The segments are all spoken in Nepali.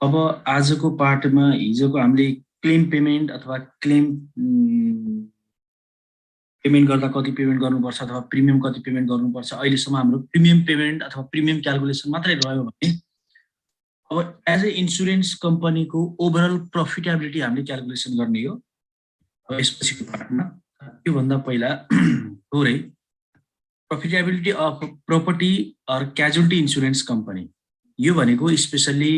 अब आजको पार्टमा हिजोको हामीले क्लेम पेमेन्ट अथवा क्लेम पेमेन्ट गर्दा कति पेमेन्ट गर्नुपर्छ अथवा प्रिमियम कति पेमेन्ट गर्नुपर्छ, अहिलेसम्म हाम्रो प्रिमियम पेमेन्ट अथवा प्रिमियम क्यालकुलेसन मात्रै रह्यो भने अब एज ए इन्सुरेन्स कम्पनीको ओभरअल प्रफिटेबिलिटी हामीले क्यालकुलेसन गर्ने हो यसपछिको पार्टमा। त्योभन्दा पहिला थोरै profitability of property or casualty insurance company, यो भनेको स्पेसल्ली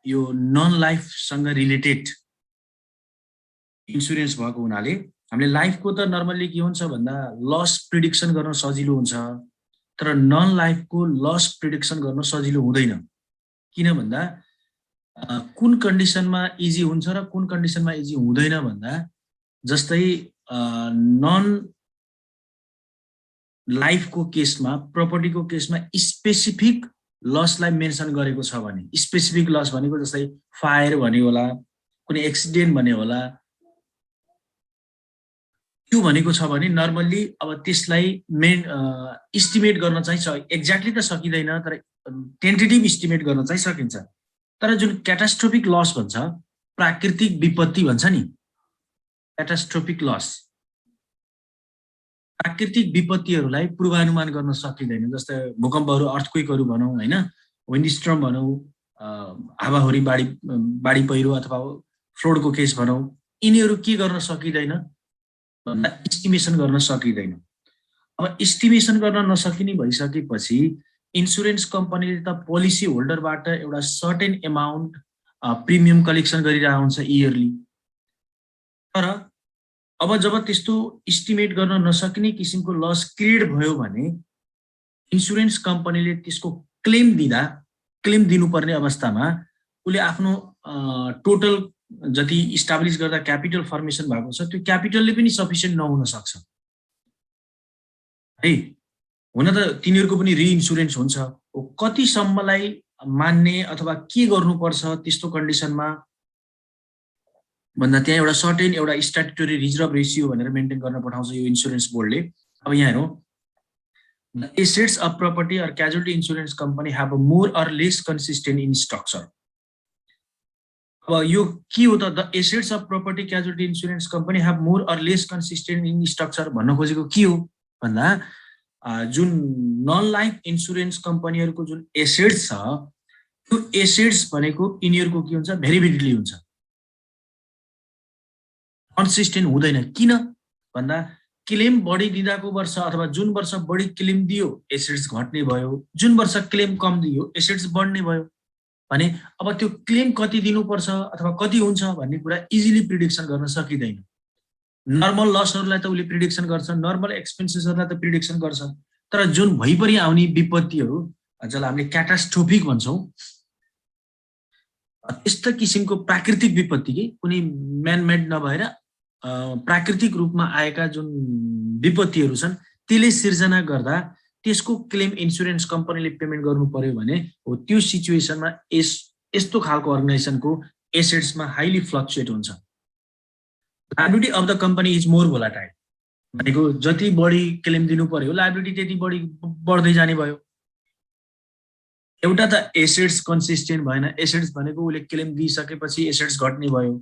यो नन लाइफसँग रिलेटेड इन्सुरेन्स भएको हुनाले हामीले लाइफको त नर्मल्ली के हुन्छ भन्दा लस प्रिडिक्सन गर्न सजिलो हुन्छ, तर नन लाइफको लस प्रिडिक्सन गर्न सजिलो हुँदैन। किन भन्दा कुन कन्डिसनमा इजी हुन्छ र कुन कन्डिसनमा इजी हुँदैन भन्दा, जस्तै नन लाइफको केसमा, प्रोपर्टीको केसमा स्पेसिफिक लसलाई मेन्सन गरेको छ भने, स्पेसिफिक लस भनेको जस्तै फायर भन्यो होला, कुनै एक्सिडेन्ट भन्यो होला, त्यो भनेको छ भने नर्मल्ली अब त्यसलाई इस्टिमेट गर्न चाहिँ एक्ज्याक्टली त सकिँदैन, तर टेन्टेटिभ इस्टिमेट गर्न चाहिँ सकिन्छ। तर जुन क्याटास्ट्रोफिक लस भन्छ, प्राकृतिक विपत्ति भन्छ नि, क्याटास्ट्रोफिक लस, प्राकृतिक विपत्तिहरूलाई पूर्वानुमान गर्न सकिँदैन। जस्तै भूकम्पहरू, अर्थक्वेकहरू भनौँ होइन, विन्ड स्ट्रम भनौँ, हावाहुरी, बाढी पहिरो अथवा फ्लोडको केस भनौँ, यिनीहरू के गर्न सकिँदैन भन्दा इस्टिमेसन गर्न सकिँदैन। अब इस्टिमेसन गर्न नसकिने भइसकेपछि इन्सुरेन्स कम्पनीले त पोलिसी होल्डरबाट एउटा सर्टेन एमाउन्ट प्रिमियम कलेक्सन गरिरहेको हुन्छ इयरली। तर अब जब त्यस्तो इस्टिमेट गर्न नसकिने किसिमको लस क्रिएट भयो भने इन्सुरेन्स कम्पनीले त्यसको क्लेम दिनुपर्ने अवस्थामा उसले आफ्नो टोटल जति इस्टाब्लिस गर्दा क्यापिटल फर्मेसन भएको छ त्यो क्यापिटलले पनि सफिसियन्ट नहुन सक्छ है। हुन त तिनीहरूको पनि रिइन्सुरेन्स हुन्छ, कतिसम्मलाई मान्ने अथवा के गर्नुपर्छ त्यस्तो कन्डिसनमा भन्दा त्यहाँ एउटा सर्टेन एउटा स्ट्याट्युटरी रिजर्भ रेसियो भनेर मेन्टेन गर्न पठाउँछ यो इन्सुरेन्स बोर्डले। अब यहाँ हेरौँ, the assets of property or casualty insurance company have a more or less consistent in structure. अब यो के हो त, the assets of property casualty insurance company have more or less consistent in structure भन्न खोजेको के हो भन्दा जुन नन लाइफ इन्सुरेन्स कम्पनीहरूको जुन एसेट्स छ त्यो एसेट्स भनेको यिनीहरूको के हुन्छ, भेरिएबिलिटी हुन्छ, कन्सिस्टेन्ट हुँदैन। किन भन्दा क्लेम बढी दिँदाको वर्ष अथवा जुन वर्ष बढी क्लेम दियो एसेट्स घट्ने भयो, जुन वर्ष क्लेम कम दियो एसेट्स बढ्ने भयो भने अब त्यो क्लेम कति दिनुपर्छ अथवा कति हुन्छ भन्ने कुरा इजिली प्रिडिक्सन गर्न सकिँदैन। नर्मल लसहरूलाई त उसले प्रिडिक्सन गर्छ, नर्मल एक्सपेन्सेसहरूलाई त प्रिडिक्सन गर्छ, तर जुन भइपरि आउने विपत्तिहरू जसलाई हामीले क्याटास्ट्रोफिक भन्छौँ, त्यस्तो किसिमको प्राकृतिक विपत्ति के कुनै म्यानमेड नभएर प्राकृतिक रूपमा आएका जुन विपत्तिहरू छन् त्यसले सिर्जना गर्दा त्यसको क्लेम इन्सुरेन्स कम्पनीले पेमेन्ट गर्नु पर्यो भने हो त्यो सिचुएसनमा यस्तो खालको अर्गनाइजेसनको एसेट्समा हाइली फ्लक्चुएट हुन्छ। Liability of the company is more volatile भनेको जति बढी क्लेम दिनु पर्यो लायबिलिटी त्यति बढी बढ्दै जाने भयो। एउटा त एसेट्स कन्सिस्टेन्ट भएन, एसेट्स भनेको उसले क्लेम दिइसकेपछि एसेट्स घट्ने भयो,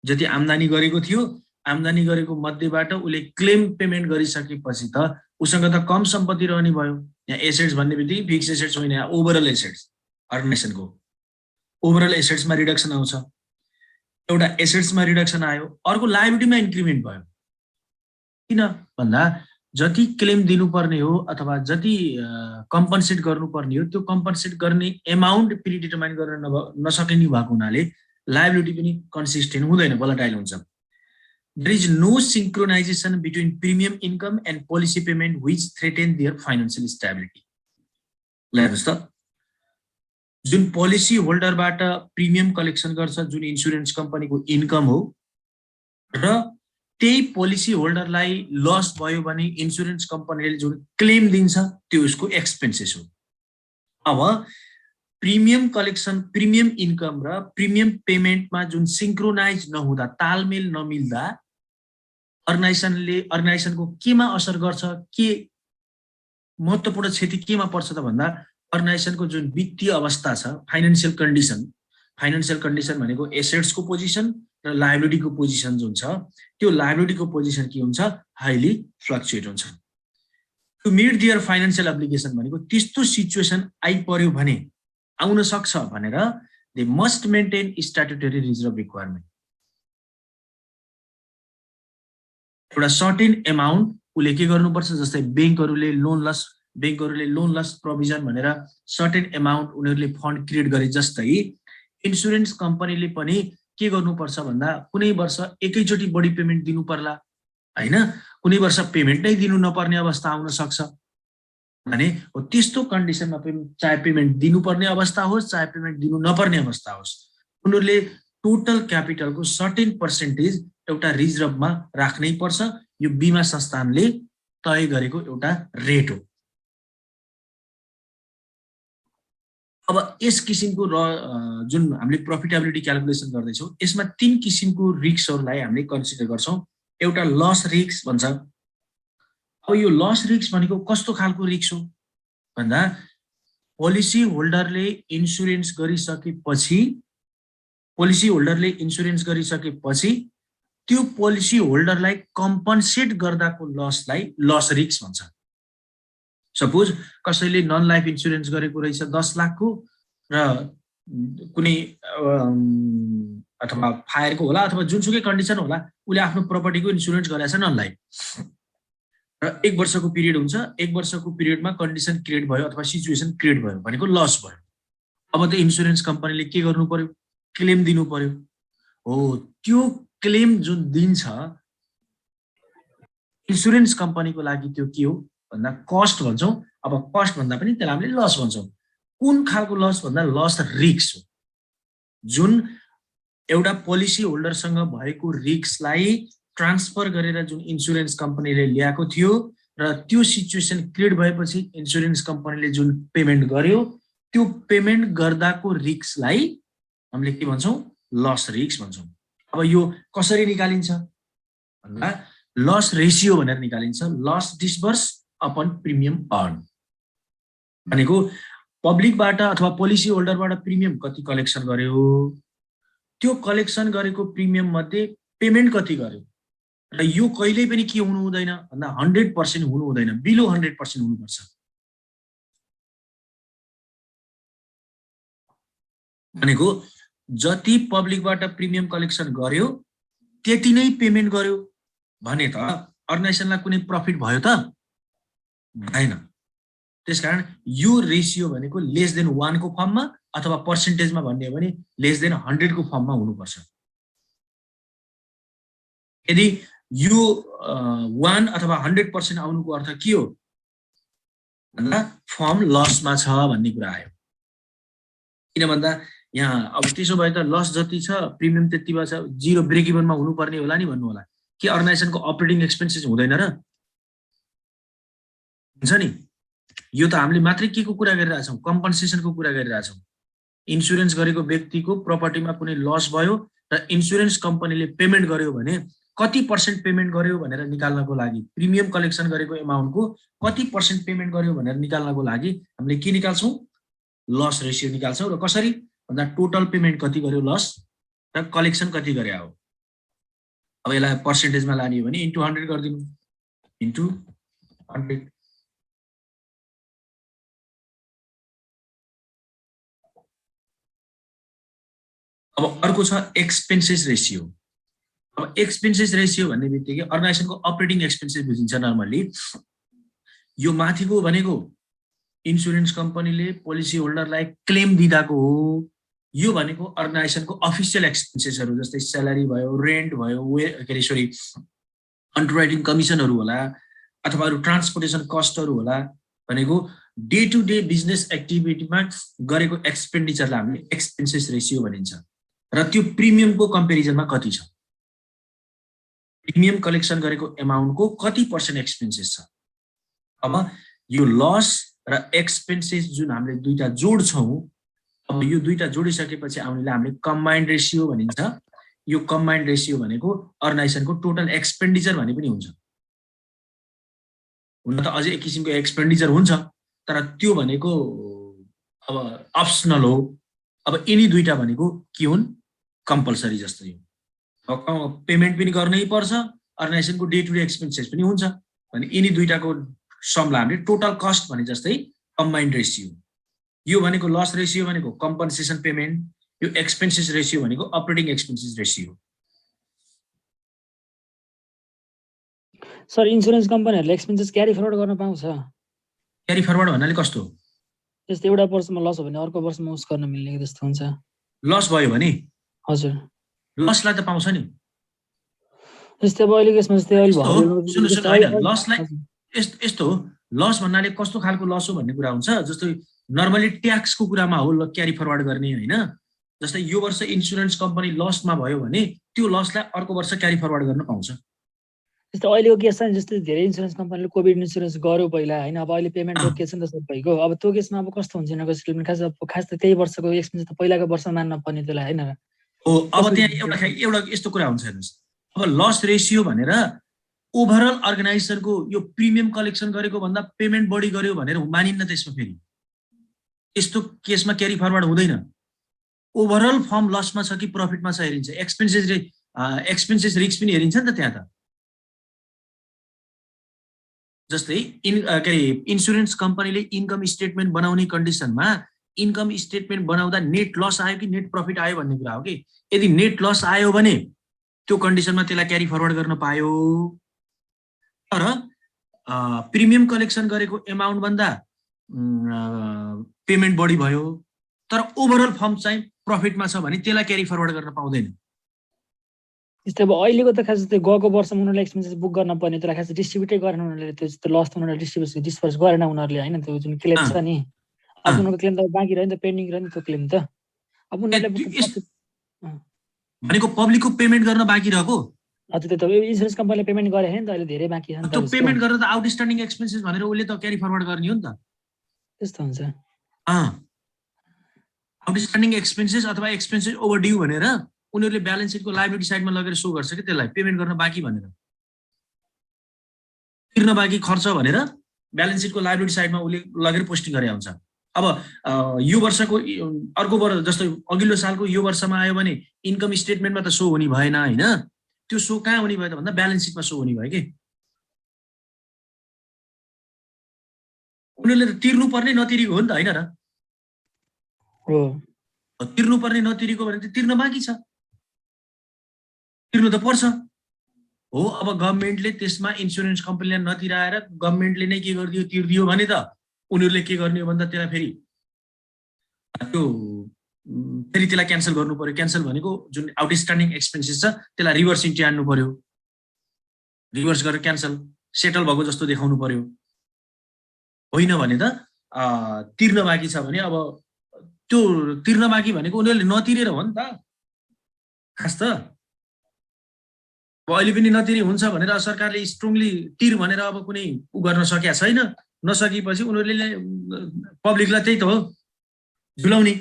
जति आम्दानी गरेको थियो आम्दानी गरेको मध्येबाट उसले क्लेम पेमेन्ट गरिसकेपछि त उसँग त कम सम्पत्ति रहने भयो। यहाँ एसेट्स भन्ने बित्तिकै फिक्स एसेट्स होइन, यहाँ ओभरअल एसेट्स, अर्गनाइजेसनको ओभरअल एसेट्समा रिडक्सन आउँछ। एउटा एसेट्समा रिडक्सन आयो, अर्को लायबिलिटीमा इन्क्रिमेन्ट भयो। किन भन्दा जति क्लेम दिनुपर्ने हो अथवा जति कम्पन्सेट गर्नुपर्ने हो त्यो कम्पन्सेट गर्ने एमाउन्ट प्रिडिटर्माइन गर्न नसकिने भएको हुनाले लायबिलिटी पनि कन्सिस्टेन्ट हुँदैन, भोलाटाइल हुन्छ। There is no synchronization between premium income and policy payment which threaten their financial stability. हेर्नुस् त, जुन पोलिसी होल्डरबाट प्रिमियम कलेक्सन गर्छ जुन इन्सुरेन्स कम्पनीको इन्कम हो र त्यही पोलिसी होल्डरलाई लस भयो भने इन्सुरेन्स कम्पनीले जुन क्लेम दिन्छ त्यो उसको एक्सपेन्सेस हो। अब प्रिमियम कलेक्सन, प्रिमियम इन्कम र प्रिमियम पेमेन्टमा जुन सिङ्क्रोनाइज नहुँदा, तालमेल नमिल्दा अर्गनाइजेसनको केमा असर गर्छ, के महत्त्वपूर्ण क्षति केमा पर्छ त भन्दा अर्गनाइजेसनको जुन वित्तीय अवस्था छ, फाइनान्सियल कन्डिसन, फाइनान्शियल कन्डिसन भनेको एसेट्सको पोजिसन र लायबिलिटीको पोजिसन जुन छ त्यो लायबिलिटीको पोजिसन के हुन्छ हाइली फ्लक्चुएट हुन्छ to meet their financial application भनेको त्यस्तो सिचुएसन आइपर्यो भने आउन सक्छ भनेर they must maintain statutory reserve requirement एउटा सर्टेन एमाउन्ट उले के गर्नुपर्छ जस्तै बैंकहरुले लोन लस प्रोभिजन भनेर सर्टेन एमाउन्ट उनीहरुले फन्ड क्रिएट गरे जस्तै इन्स्योरेन्स कम्पनीले पनि के गर्नुपर्छ भन्दा कुनै वर्ष एकैचोटी बढी पेमेन्ट दिनु पर्ला हैन कुनै वर्ष पेमेन्ट नै दिनु नपर्ने अवस्था आउन सक्छ भने त्यस्तो कन्डिसनमा चाहे पेमेन्ट दिनुपर्ने अवस्था होस् चाहे पेमेन्ट दिनु नपर्ने अवस्था होस् उनीहरुले टोटल क्यापिटलको सर्टेन पर्सेन्टेज एउटा रिजर्भमा राख्नै पर्छ यो बीमा संस्थानले तय गरेको एउटा रेट हो अब यस किसिमको जुन हामीले प्रफिटेबिलिटी क्याल्कुलेसन गर्दैछौं यसमा तीन किसिमको रिस्कहरुलाई हामीले कन्सिडर गर्छौं एउटा लस रिस्क भन्छ अब यो लस रिस्क भनेको कस्तो खालको रिस्क हो भन्दा पोलिसी होल्डरले इन्स्योरेन्स गरिसकेपछि त्यो पोलिसी होल्डरलाई कम्पनसेट गर्दाको लसलाई लस रिस्क भन्छ सपोज कसैले नन लाइफ इन्स्योरेन्स गरेको रहेछ 10 लाखको र कुनै अथवा फायरको होला अथवा जुनसुकै कन्डिसन होला उले आफ्नो प्रपर्टीको इन्स्योरेन्स गरेछ नन लाइफ र 1 वर्षको पिरियड हुन्छ 1 वर्षको पिरियडमा कन्डिसन क्रिएट भयो अथवा सिचुएसन क्रिएट भयो भनेको लस भयो अब त्यो इन्स्योरेन्स कम्पनीले के गर्नु पर्यो क्लेम दिनु पर्यो हो त्यो क्लेम जुन दिन्छ इन्स्योरेन्स कम्पनीको लागि त्यो के हो भन्दा कस्ट भन्छौं अब कस्ट भन्दा पनि त्यसलाई हामीले लस भन्छौं कुन खालको लस भन्दा लस रिस्क हो जुन एउटा पोलिसी होल्डरसँग भएको रिस्कलाई ट्रान्सफर गरेर जुन इन्स्योरेन्स कम्पनीले ल्याएको थियो र त्यो सिचुएसन क्रिएट भएपछि इन्स्योरेन्स कम्पनीले जुन पेमेन्ट गर्यो त्यो पेमेन्ट गर्दाको रिस्कलाई हामीले के भन्छौं लस रिस्क भन्छौं अब यो कसरी निकालिन्छ भन्दा लस रेशियो भनेर निकालिन्छ loss disburse upon premium earn भनेको पब्लिकबाट अथवा पोलिसी होल्डरबाट प्रिमियम कति कलेक्सन गर्यो त्यो कलेक्सन गरेको प्रिमियम मध्ये पेमेन्ट कति गर्यो र यो कहिल्यै पनि के हुनु हुँदैन भन्दा 100% हुनु हुँदैन बिलो 100% हुनुपर्छ भनेको जति पब्लिकबाट प्रिमियम कलेक्सन गर्यो त्यति नै पेमेन्ट गर्यो भने त अर्गनाइजेसनलाई कुनै प्रफिट भयो त भएन त्यसकारण यो रेशियो भनेको लेस देन 1 को फर्ममा अथवा पर्सेन्टेजमा भन्ने हो भने लेस देन 100 को फर्ममा हुनुपर्छ यदि यो 1 अथवा 100% आउनुको अर्थ के हो भन्दा फर्म लसमा छ भन्ने कुरा आयो किन भन्दा यहाँ अब त्यसो भए त लस जति छ प्रिमियम त्यति भए छ जिरो ब्रेक इभनमा हुनुपर्ने होला नि भन्नु होला के अर्गनाइजेसनको अपरेटिङ एक्सपेन्सेस हुँदैन र हुन्छ नि यो त हामीले मात्रै के को कुरा गरिरहेका छौं कम्पनसेसनको कुरा गरिरहेका छौं इन्स्योरेन्स गरेको व्यक्तिको प्रपर्टीमा कुनै लस भयो र इन्स्योरेन्स कम्पनीले पेमेन्ट गर्यो भने कति पर्सेन्ट पेमेन्ट गर्यो भनेर निकाल्नको लागि प्रिमियम कलेक्सन गरेको एमाउन्टको कति पर्सेन्ट पेमेन्ट गर्यो भनेर निकाल्नको लागि हामीले के निकाल्छौं लस रेशियो निकाल्छौं र कसरी भन्दा टोटल पेमेन्ट कति गर्यो लस र कलेक्सन कति गरे हो अब यसलाई पर्सेन्टेजमा लाने हो भने इन्टु 100 गर्दिनु इन्टु 100 अब अर्को छ एक्सपेन्सेस रेशियो अब एक्सपेन्सेस रेशियो भन्ने बित्तिकै अर्गनाइजेसनको अपरेटिङ एक्सपेन्सेस बुझिन्छ नर्मली यो माथिको भनेको इन्स्योरेन्स कम्पनीले पोलिसी होल्डरलाई क्लेम दिदाको हो यो भनेको अर्गनाइजेसनको अफिसियल एक्सपेन्सेसहरु जस्तै स्यालेरी भयो रेन्ट भयो अन्डरराइटिङ कमिसनहरु होला अथवा अरु ट्रान्सपोर्टेसन कस्टहरु होला भनेको डे टु डे बिजनेस एक्टिभिटीमा गरेको एक्सपेन्डिचरलाई हामीले एक्सपेन्सेस रेशियो भनिन्छ र त्यो प्रिमियमको कम्पेरिजनमा कति छ प्रिमियम कलेक्सन गरेको एमाउन्टको कति पर्सेन्ट एक्सपेन्सेस छ अब यो लस र एक्सपेन्सेस जुन हामीले दुईटा जोड्छौं अब यो दुईटा जोडिसकेपछि आउनेलाई हामीले कम्बाइन्ड रेशियो भनिन्छ यो कम्बाइन्ड रेशियो भनेको अर्गनाइजेसनको टोटल एक्सपेन्डिचर भने पनि हुन्छ हुन त अझै एक किसिमको एक्सपेन्डिचर हुन्छ तर त्यो भनेको अब अप्सनल हो अब यिनी दुईटा भनेको के हुन् कम्पल्सरी जस्तो यो पेमेन्ट पनि गर्नै पर्छ अर्गनाइजेसनको डे टु डे एक्सपेन्सेस पनि हुन्छ भने यिनी दुईटाको समलाई हामीले टोटल कस्ट भने जस्तै कम्बाइन्ड रेसियो यो भनेको लस रेसियो भनेको कम्पनसेसन पेमेन्ट यो एक्सपेन्सेस रेसियो भनेको operating expenses ratio sir insurance कम्पनीहरुले एक्सपेन्सेस क्यारी फरवर्ड गर्न पाउँछ क्यारी फरवर्ड भन्नाले कस्तो जस्तै एउटा वर्षमा लस हो भने अर्को वर्षमा उस गर्न मिल्ने जस्तो हुन्छ लस भयो भने हजुर लसलाई त पाउँछ नि जस्तै अब अहिले केसमा जस्तै अहिले सुन्नु हैन लसलाई यस्तो हो लस भन्नाले कस्तो खालको लस हो भन्ने कुरा हुन्छ जस्तै नर्मली ट्याक्सको कुरामा हो क्यारी फरवर्ड गर्ने हैन जस्तै यो वर्ष इन्स्योरेन्स कम्पनी लसमा भयो भने त्यो लसलाई अर्को वर्ष क्यारी फरवर्ड गर्न पाउँछ जस्तै अहिलेको केस छ नि जस्तै धेरै इन्स्योरेन्स कम्पनीले कोभिड इन्स्योरेन्स गर्यो पहिला हैन अब अहिले पेमेन्ट रोकिएको छ नि त सबैको अब त्यो केसमा अब कस्तो हुन्छ यिनीहरूको सेटलमेन्ट खास त त्यही वर्षको एक्सपेन्स त पहिलाको वर्षमा मान्न पर्ने त्यसलाई हैन हो अब त्यहाँ एउटा यस्तो कुरा हुन्छ हेर्नुस् अब लस रेसियो भनेर ओभरअल अर्गनाइजेसनको यो प्रिमियम कलेक्सन गरेको भन्दा पेमेन्ट बढी गर्यो भनेर मानिन्न त्यसमा फेरि यस्तो केसमा क्यारी फरवर्ड हुँदैन ओभरअल फर्म लसमा छ कि प्रफिटमा छ हेरिन्छ एक्सपेन्सेस रिस्क पनि हेरिन्छ नि त त्यहाँ त जस्तै इन्स्योरेन्स कम्पनीले इन्कम स्टेटमेन्ट बनाउने कन्डिसनमा इन्कम स्टेटमेन्ट बनाउँदा नेट लस आयो कि नेट प्रफिट आयो भन्ने कुरा हो कि यदि नेट लस आयो भने त्यो कन्डिसनमा त्यसलाई क्यारी फरवर्ड गर्न पायो तर प्रिमियम कलेक्सन गरेको एमाउन्ट भन्दा पेमेन्ट बढी भयो तर ओभरअल फर्म चाहिँ प्रफिटमा छ भने त्यसलाई क्यारी फरवर्ड गर्न पाउँदैन जस्तै अब अहिलेको त खास जस्तै गएको वर्षमा उनीहरूले एक्सपेन्सेस बुक गर्न पर्ने त्यसलाई खास डिस्ट्रिब्युटै गरेन उनीहरूले त्यो लस त उनीहरूले डिस्पर्स गरेन उनीहरूले हैन त्यो जुन क्लेम छ नि अब उनीहरूको क्लेम त बाँकी रह्यो नि त पेन्डिङ रह्यो नि त्यो क्लेम त अब उनीहरूले भनेको पब्लिकको पेमेन्ट गर्न बाँकी रहेको हजुर त्यो त इन्स्योरेन्स कम्पनीले पेमेन्ट गरे हैन त अहिले धेरै बाँकी छ नि त्यो पेमेन्ट गरेर त आउटस्ट्यान्डिङ एक्सपेन्सेस भनेर उसले त क्यारी फरवर्ड गर्ने हो नि त त्यस्तो हुन्छ आउटस्ट्यान्डिङ एक्सपेन्सेस अथवा एक्सपेन्सेस ओभर ड्यू भनेर उनीहरूले ब्यालेन्स सिटको लायबिलिटी साइडमा लगेर सो गर्छ कि त्यसलाई पेमेन्ट गर्न बाँकी भनेर तिर्न बाँकी खर्च भनेर ब्यालेन्स सिटको लायबिलिटी साइडमा उसले लगेर पोस्टिङ गरे हुन्छ अब यो वर्षको अर्को वर्ष जस्तो अघिल्लो सालको यो वर्षमा आयो भने इन्कम स्टेटमेन्टमा त सो हुने भएन हैन त्यो सो कहाँ हुने भयो त भन्दा ब्यालेन्स सिटमा सो हुने भयो कि उनीहरूले त तिर्नु पर्ने नतिरेको हो नि त हैन र हो तिर्नु पर्ने नतिरेको भने त तिर्न बाँकी छ तिर्नु त पर्छ हो अब गभर्नमेन्टले त्यसमा इन्स्योरेन्स कम्पनीलाई नतिराएर गभर्नमेन्टले नै के गरिदियो तिर्दियो भने त उनीहरूले के गर्ने हो भन्दा त्यसलाई फेरि त्यसलाई क्यान्सल गर्नु पर्यो क्यान्सल भनेको जुन आउटस्ट्यान्डिङ एक्सपेन्सेस छ त्यसलाई रिभर्स इन्ट्री हान्नु पर्यो रिभर्स गरेर क्यान्सल सेटल भएको जस्तो देखाउनु पर्यो होइन भने त तिर्न बाँकी छ भने अब त्यो तिर्न बाँकी भनेको उनीहरूले नतिरेर हो नि त खास त अहिले पनि नतिरी हुन्छ भनेर सरकारले स्ट्रङली तिर भनेर अब कुनै उ गर्न सकेका छैन नसकेपछि उनीहरूले पब्लिकलाई त्यही त हो झुलाउने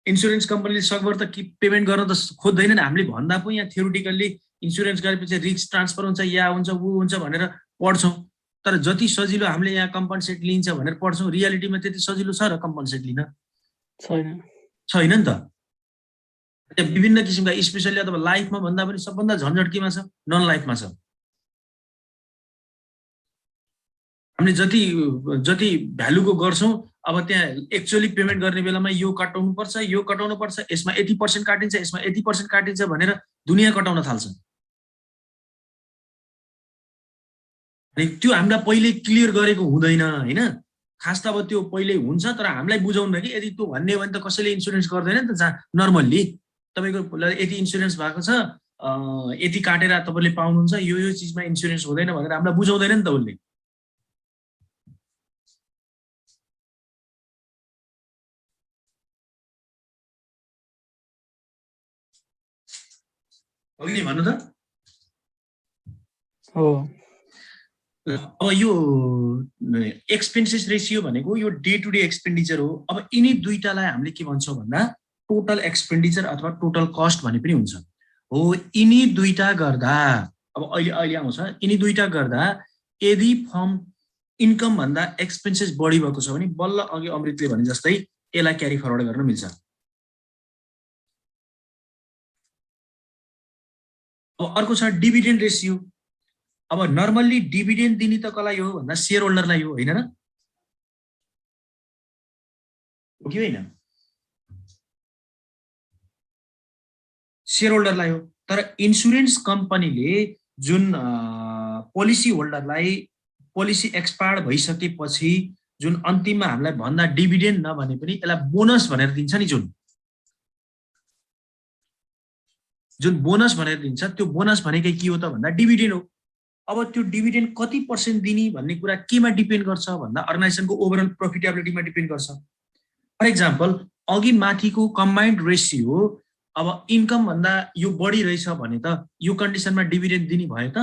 इन्स्योरेन्स कम्पनीले सकभर त पेमेन्ट गर्न त खोज्दैन नि हामीले भन्दा पनि यहाँ थ्योरिटिकल्ली इन्स्योरेन्स गरेपछि रिस्क ट्रान्सफर हुन्छ या हुन्छ ऊ हुन्छ भनेर पढ्छौँ तर जति सजिलो हामीले यहाँ कम्पनसेट लिन्छ भनेर पढ्छौँ रियालिटीमा त्यति सजिलो छ र कम्पनसेट लिन छैन नि त विभिन्न किसिमका स्पेसली अथवा लाइफमा भन्दा पनि सबभन्दा झन्झट केमा छ नन लाइफमा छ हामीले जति भ्यालुको गर्छौँ अब त्यहाँ एक्चुअली पेमेन्ट गर्ने बेलामा यो कटाउनु पर्छ यसमा 80% काटिन्छ यसमा 80% काटिन्छ भनेर दुनियाँ कटाउन थाल्छ अनि त्यो हामीलाई पहिले क्लियर गरेको हुँदैन हैन खास त अब त्यो पहिले हुन्छ तर हामीलाई बुझाउनु कि यदि त्यो भन्ने भने त कसैले इन्स्योरेन्स गर्दैन नि त नर्मल्ली तपाईको यति इन्स्योरेन्स भएको छ यति काटेर तपाईले पाउनुहुन्छ यो चीजमा इन्स्योरेन्स हुँदैन भनेर हामीलाई बुझाउँदैन नि त उसले अघि भन्नु त हो अब यो एक्सपेन्सेस रेसियो भनेको यो डे टु डे एक्सपेन्डिचर हो अब यिनी दुईटालाई हामीले के भन्छौँ भन्दा टोटल एक्सपेन्डिचर अथवा टोटल कस्ट भने पनि हुन्छ हो यिनी दुईटा गर्दा अब अहिले आउँछ यिनी दुईटा गर्दा यदि फर्म इन्कम भन्दा एक्सपेन्सेस बढी भएको छ भने बल्ल अघि अमृतले भने जस्तै यसलाई क्यारी फरवर्ड गर्न मिल्छ अब अर्को छ डिभिडेन्ड रेसियो। अब नर्मल्ली डिभिडेन्ड दिने त कसलाई हो भन्दा सेयर होल्डरलाई हो, होइन र? हो कि होइन? सेयर होल्डरलाई हो। तर इन्सुरेन्स कम्पनीले जुन पोलिसी होल्डरलाई पोलिसी एक्सपायर भइसकेपछि जुन अन्तिममा हामीलाई भन्दा डिभिडेन्ड नभने पनि यसलाई बोनस भनेर दिन्छ नि, जुन बोनस भनेर दिन्छ, त्यो बोनस भनेकै के हो त भन्दा डिभिडेन्ड हो। अब त्यो डिभिडेन्ड कति % दिने भन्ने कुरा केमा डिपेन्ड गर्छ भन्दा अर्गनाइजेसनको ओभरअल प्रफिटेबिलिटीमा डिपेन्ड गर्छ। फर इक्जाम्पल अघि माथिको कम्बाइन्ड रेसियो अब इन्कम भन्दा यो बढी रहेछ भने त यो कन्डिसनमा डिभिडेन्ड दिने भयो त?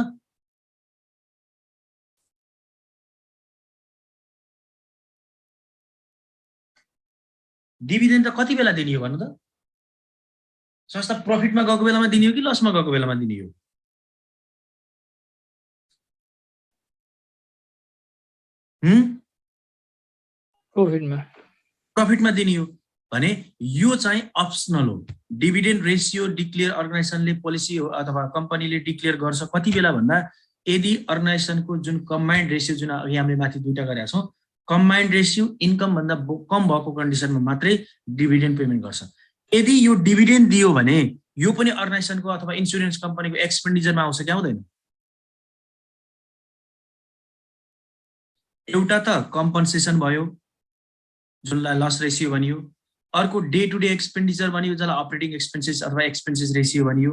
डिभिडेन्ड त कति बेला दिने हो भन्नु त? संस्था प्रफिटमा गएको बेलामा दिने हो कि लसमा गएको बेलामा दिने हो? प्रफिटमा दिने हो भने यो चाहिँ अप्सनल हो। डिभिडेन्ड रेसियो डिक्लेयर अर्गनाइजेसनले पोलिसी हो अथवा कम्पनीले डिक्लेयर गर्छ कति बेला भन्दा यदि अर्गनाइजेसनको जुन कम्बाइन्ड रेसियो जुन अघि हामीले माथि दुईटा गरेका छौँ, कम्बाइन्ड रेसियो इन्कम भन्दा कम भएको कन्डिसनमा मात्रै डिभिडेन्ड पेमेन्ट गर्छ। यदि यो डिभिडेन्ड दियो भने यो पनि अर्गनाइजेसनको अथवा इन्सुरेन्स कम्पनीको एक्सपेन्डिचरमा आउँछ कि आउँदैन? एउटा त कम्पन्सेसन भयो जुनलाई लस रेसियो भनियो, अर्को डे टु डे एक्सपेन्डिचर भनियो जसलाई अपरेटिङ एक्सपेन्सेस अथवा एक्सपेन्सेस रेसियो भनियो,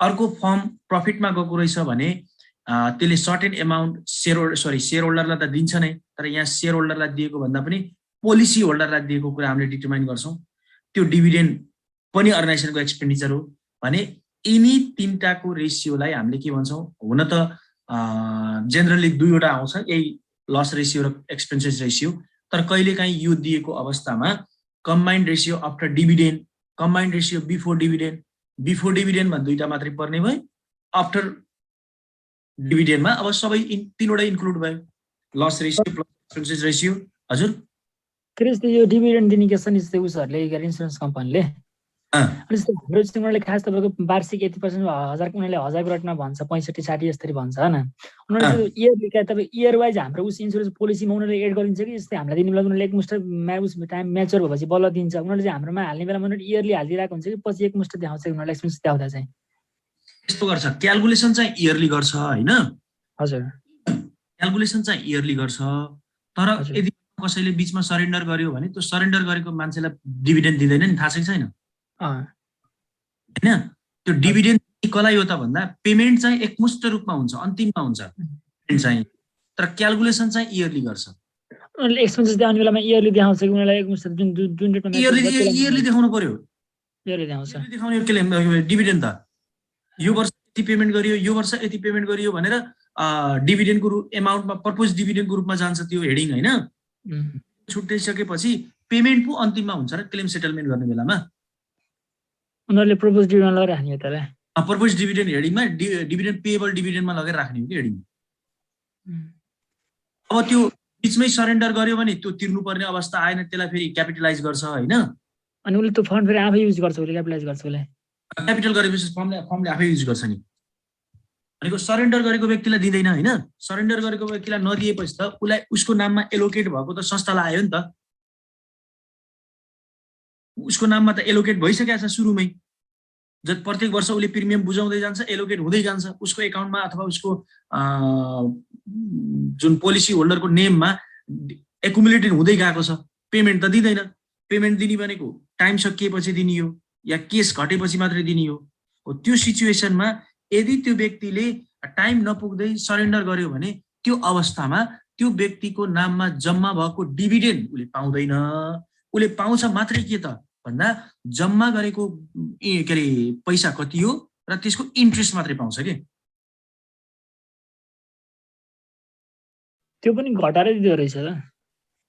अर्को फर्म प्रफिटमा गएको रहेछ भने त्यसले सर्टेन एमाउन्ट सेयर होल्डरलाई त दिन्छ नै, तर यहाँ सेयर होल्डरलाई दिएको भन्दा पनि पोलिसी होल्डरलाई दिएको कुरा हामीले डिटरमाइन गर्छौँ। त्यो डिभिडेन्ड पनि अर्गनाइजेसनको एक्सपेन्डिचर हो भने यिनी तीनटाको रेसियोलाई हामीले के भन्छौँ? हुन त जेनरली दुईवटा आउँछ, यही लस रेसियो र एक्सपेन्सेस रेसियो, तर कहिलेकाहीँ यो दिएको अवस्थामा combined ratio after dividend, combined ratio before डिभिडेन्डमा दुईटा मात्रै पर्ने भयो, आफ्टर डिभिडेन्डमा अब सबै तीनवटा इन्क्लुड भयो, loss ratio plus expenses ratio. हजुर यो डिभिडेन्ड दिने के छ नि उसहरूले इन्सुरेन्स कम्पनीले, अनि हाम्रो चाहिँ उनीहरूले खास तपाईँको वार्षिक यति % उनीहरूले 1000 रेटमा भन्छ, 65-60 यस्तरी भन्छ होइन। उनीहरूले इयरली तपाईँ इयर वाइज हाम्रो उस इन्सुरेन्स पोलिसीमा उनीहरूले एड गरिदिन्छ कि जस्तै हामीलाई दिने बेला उनीहरूले एकमुष्ट टाइम म्याच्योर भएपछि बल्ल दिन्छ, उनीहरूले चाहिँ हाम्रोमा हाल्ने बेलामा उनीहरूले इयरली हालिदिरहेको हुन्छ कि पछि एकमुष्ट देखाउँछ उनीहरूले एक्सपेन्स देखाउँदा चाहिँ? यस्तो गर्छ, क्यालकुलेसन चाहिँ इयरली गर्छ होइन। हजुर, क्यालकुलेसन चाहिँ इयरली गर्छ, तर यदि कसैले बिचमा सरेन्डर गर्यो भने त्यो सरेन्डर गरेको मान्छेलाई डिभिडेन्ड दिँदैन नि, थाहा छ कि छैन? होइन, त्यो डिभिडेन्ड कसलाई हो त भन्दा पेमेन्ट चाहिँ एकमुष्ट रूपमा हुन्छ, अन्तिममा हुन्छ पेमेन्ट चाहिँ, तर क्यालकुलेसन चाहिँ इयरली गर्छ। उनीहरूले एक्सपेन्सेस देखाउने बेलामा इयरली देखाउँछ कि उनीहरूलाई एकमुष्ट जुन रेटमा इयरली देखाउनु पर्यो, इयरली देखाउँछ। देखाउने डिभिडेन्ड त यो वर्ष यति पेमेन्ट गरियो, यो वर्ष यति पेमेन्ट गरियो भनेर डिभिडेन्डको एमाउन्टमा पर्पोज डिभिडेन्डको रूपमा जान्छ त्यो हेडिङ होइन। छुट्याइसकेपछि पेमेन्ट पो अन्तिममा हुन्छ र क्लेम सेटलमेन्ट गर्ने बेलामा उनीहरूले प्रपोज डिभिडेन्ड लगेर राख्ने हो त्यसलाई, पर्पोज डिभिडेन्ड हेडिङमा डिभिडेन्ड पेएबल डिभिडेन्डमा लगेर राख्ने हो कि हेडिङ। अब त्यो बिचमै सरेन्डर गर्यो भने त्यो तिर्नुपर्ने अवस्था आएन, त्यसलाई फेरि क्यापिटलाइज गर्छ होइन। अनि उसले त्यो फन्ड फेरि आफै युज गर्छ, उसले क्यापिटलाइज गर्छ, उसले क्यापिटल गरेपछि फर्मले आफै युज गर्छ नि। भनेको सरेन्डर गरेको व्यक्तिलाई दिँदैन होइन, सरेन्डर गरेको व्यक्तिलाई नदिएपछि त उसलाई उसको नाममा एलोकेट भएको त संस्थालाई आयो नि त, उसको नाममा त एलोकेट भइसकेको छ सुरुमै, जब प्रत्येक वर्ष उसले प्रिमियम बुझाउँदै जान्छ, एलोकेट हुँदै जान्छ उसको एकाउन्टमा अथवा उसको जुन पोलिसी होल्डरको नेममा एकुमुलेटेड हुँदै गएको छ। पेमेन्ट त दिँदैन, पेमेन्ट दिने भनेको टाइम सकिएपछि दिने हो या केस घटेपछि मात्रै दिने हो। त्यो सिचुएसनमा यदि त्यो व्यक्तिले टाइम नपुग्दै सरेन्डर गर्यो भने त्यो अवस्थामा त्यो व्यक्तिको नाममा जम्मा भएको डिभिडेन्ड उसले पाउँदैन। उसले पाउँछ मात्रै के त भन्दा जम्मा गरेको के अरे पैसा कति हो र त्यसको इन्ट्रेस्ट मात्रै पाउँछ के। त्यो पनि घटाएर दिँदो रहेछ त?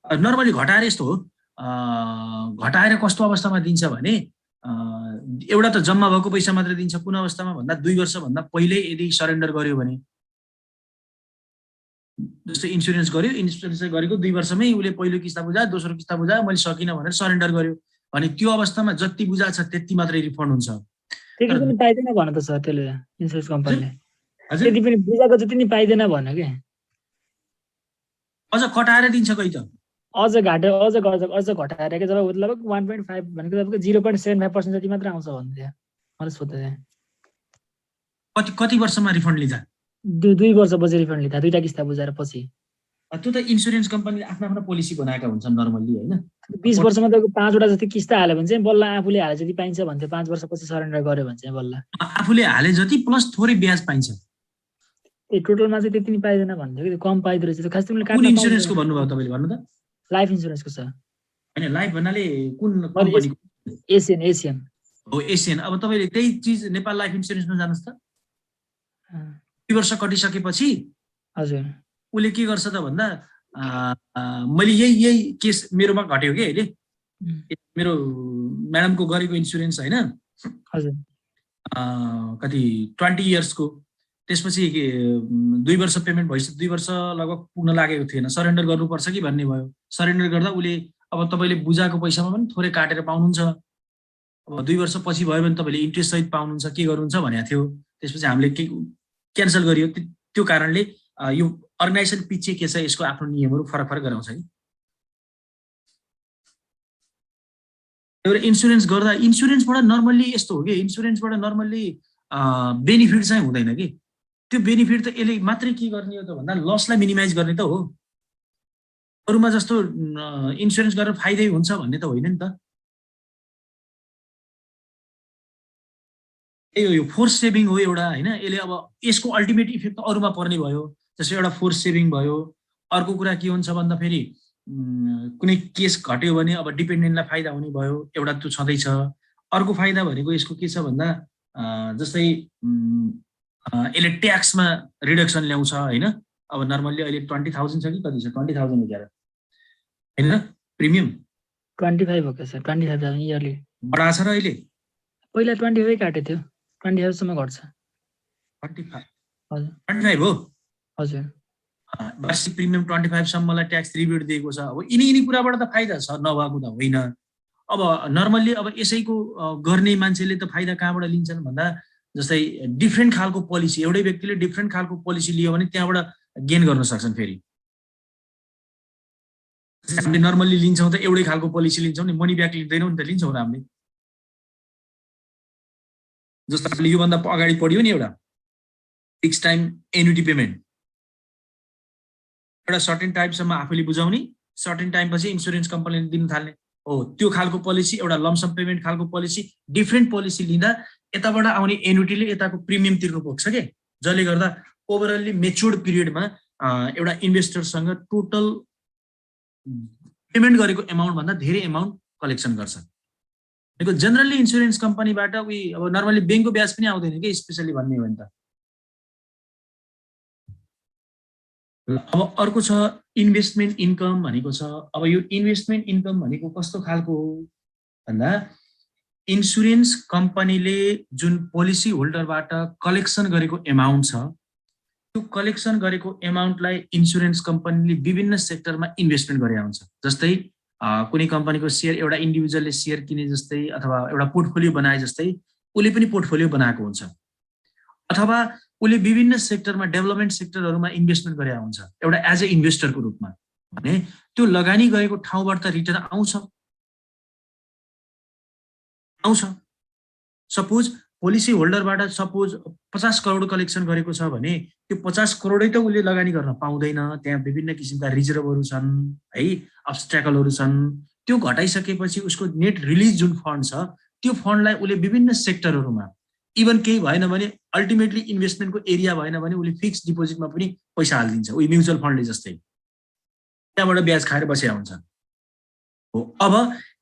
नर्मली घटाएर यस्तो हो, घटाएर कस्तो अवस्थामा दिन्छ भने एउटा त जम्मा भएको पैसा मात्रै दिन्छ, कुन अवस्थामा भन्दा 2 वर्षभन्दा पहिले यदि सरेन्डर गर्यो भने, जस्तै इन्सुरेन्स गर्यो, इन्सुरेन्स गरेको 2 वर्षमै उसले पहिलो किस्ता बुझायो, दोस्रो किस्ता बुझायो, मैले सकिनँ भनेर सरेन्डर गर्यो भने त्यो अवस्थामा जति बुझा छ त्यति मात्रै रिफन्ड हुन्छ। त्यति तर पनि पाइदैन भन त सर त्यसले इन्सुरेन्स कम्पनीले हजुर त्यति पनि बुझाएको जति नि पाइदैन भन के अझ कटाएर दिन्छ कोही त अझ घटाएर के जब लगभग 1.5 भनेको तपाईँको 0.75% जति मात्र आउँछ भन्थ्यो मलाई सोध्दै कति वर्षमा रिफन्ड लिँदा 2 वर्षपछि रिफन्ड लिँदा 2टा किस्ता बुझाएर पछि त्यो त इन्सुरेन्स कम्पनीले आफ्नो पोलिसी बनाएका हुन्छन् नर्मल्ली होइन 20 वर्षमा तपाईँको 5वटा जति किस्ता हाल्यो भने चाहिँ बल्ल आफूले हाले जति पाइन्छ भन्थ्यो 5 वर्षपछि सरेन्डर गर्यो भने चाहिँ बल्ल आफूले हाले जति प्लस थोरै ब्याज पाइन्छ ए टोटलमा चाहिँ त्यति नि पाइदैन भन्थ्यो कि कम पाइदो रहेछ खास तिमीले कुन इन्सुरेन्सको भन्नुभयो तपाईँले भन्नु त लाइफ इन्सुरेन्सको छ होइन लाइफ भन्नाले कुन कम्पनीको एसियन हो एसियन अब तपाईँले त्यही चिज नेपाल लाइफ इन्सुरेन्समा जानुहोस् त 2 वर्ष कटिसकेपछि हजुर उसले के गर्छ त भन्दा मैले यही केस मेरोमा घट्यो कि अहिले मेरो म्याडमको गरेको इन्सुरेन्स होइन हजुर कति 20 इयर्सको त्यसपछि 2 वर्ष पेमेन्ट भइसक्यो 2 वर्ष लगभग पुग्न लागेको थिएन सरेन्डर गर्नुपर्छ कि भन्ने भयो सरेन्डर गर्दा उसले अब तपाईँले बुझाएको पैसामा पनि थोरै काटेर पाउनुहुन्छ अब 2 वर्ष पछि भयो भने तपाईँले इन्ट्रेस्ट सहित पाउनुहुन्छ के गर्नुहुन्छ भनेको थियो त्यसपछि हामीले क्यान्सल गरियो त्यो कारणले यो अर्गनाइजेसन पछि के छ यसको आफ्नो नियमहरू फरक गराउँछ है एउटा इन्सुरेन्स गर्दा इन्सुरेन्सबाट नर्मल्ली यस्तो हो कि इन्सुरेन्सबाट नर्मल्ली बेनिफिट चाहिँ हुँदैन कि त्यो बेनिफिट त यसले मात्रै के गर्ने हो त भन्दा लसलाई मिनिमाइज गर्ने त हो अरूमा जस्तो इन्सुरेन्स गरेर फाइदै हुन्छ भन्ने त होइन नि त यो फोर्स सेभिङ हो एउटा होइन यसले अब यसको अल्टिमेट इफेक्ट त अरूमा पर्ने भयो जस्तो एउटा फोर्स सेभिङ भयो अर्को कुरा के हुन्छ भन्दा फेरि कुनै केस घट्यो भने अब डिपेन्डेन्टलाई फाइदा हुने भयो एउटा त्यो छँदैछ अर्को फाइदा भनेको यसको के छ भन्दा जस्तै यसले ट्याक्समा रिडक्सन ल्याउँछ होइन अब नर्मल्ली अहिले 20,000 छ कि कति छ 20,000 हो होइन प्रिमियम 25 हो क्या सर 25,000 इयरली बढा छ र अहिले पहिला 25 काटेको थियो 25 सम्म घट्छ 25 हो हजुर वार्षिक प्रिमियम 25 सम्मलाई ट्याक्स रिबेट दिएको छ अब यिनी कुराबाट त फाइदा छ नभएको त होइन अब नर्मल्ली अब यसैको गर्ने मान्छेले त फाइदा कहाँबाट लिन्छन् भन्दा जस्तै डिफ्रेन्ट खालको पोलिसी एउटै व्यक्तिले डिफ्रेन्ट खालको पोलिसी लियो भने त्यहाँबाट गेन गर्न सक्छन् फेरि हामीले नर्मल्ली लिन्छौँ त एउटै खालको पोलिसी लिन्छौँ नि मनी ब्याक लिँदैनौँ नि त लिन्छौँ र हामीले जस्तो हामीले योभन्दा अगाडि पढ्यो नि एउटा फिक्स टाइम एन्युटी पेमेन्ट एउटा सर्टेन टाइमसम्म आफूले बुझाउने सर्टेन टाइम पछि इन्सुरेन्स कम्पनीले दिन थाल्ने हो त्यो खालको पोलिसी एउटा लमसम पेमेन्ट खालको पोलिसी डिफ्रेन्ट पोलिसी लिँदा यताबाट आउने एन्युटीले यताको प्रिमियम तिर्नु पुग्छ के जसले गर्दा ओभरअल्ली मेच्योर्ड पिरियडमा एउटा इन्भेस्टरसँग टोटल पेमेन्ट गरेको एमाउन्ट भन्दा धेरै एमाउन्ट कलेक्सन गर्छ जेनरली इन्सुरेन्स कम्पनीबाट अब नर्मली ब्याङ्कको ब्याज पनि आउँदैन कि स्पेसली भन्ने हो भने त अब अर्को छ इन्भेस्टमेन्ट इन्कम भनेको छ अब यो इन्भेस्टमेन्ट इन्कम भनेको कस्तो खालको हो भन्दा इन्सुरेन्स कम्पनीले जुन पोलिसी होल्डरबाट कलेक्सन गरेको एमाउन्ट छ त्यो कलेक्सन गरेको एमाउन्टलाई इन्सुरेन्स कम्पनीले विभिन्न सेक्टरमा इन्भेस्टमेन्ट गरेर आउँछ जस्तै कुनै कम्पनीको सेयर एउटा इन्डिभिजुअलले सेयर किने जस्तै अथवा एउटा पोर्टफोलियो बनाए जस्तै उसले पनि पोर्टफोलियो बनाएको हुन्छ अथवा उसले विभिन्न सेक्टरमा डेभलपमेन्ट सेक्टरहरूमा इन्भेस्टमेन्ट गरेर आउँछ एउटा एज ए इन्भेस्टरको रूपमा भने त्यो लगानी गरेको ठाउँबाट त रिटर्न आउँछ सपोज पोलिसी होल्डरबाट सपोज 50 करोड कलेक्सन गरेको छ भने त्यो 50 करोडै त उसले लगानी गर्न पाउँदैन त्यहाँ विभिन्न किसिमका रिजर्भहरू छन् है अब्स्ट्याकलहरू छन् त्यो घटाइसकेपछि उसको नेट रिलिज जुन फन्ड छ त्यो फन्डलाई उसले विभिन्न सेक्टरहरूमा इभन केही भएन भने अल्टिमेटली इन्भेस्टमेन्टको एरिया भएन भने उसले फिक्स डिपोजिटमा पनि पैसा हालिदिन्छ उही म्युचुअल फन्डले जस्तै त्यहाँबाट ब्याज खाएर बसेका हुन्छ हो अब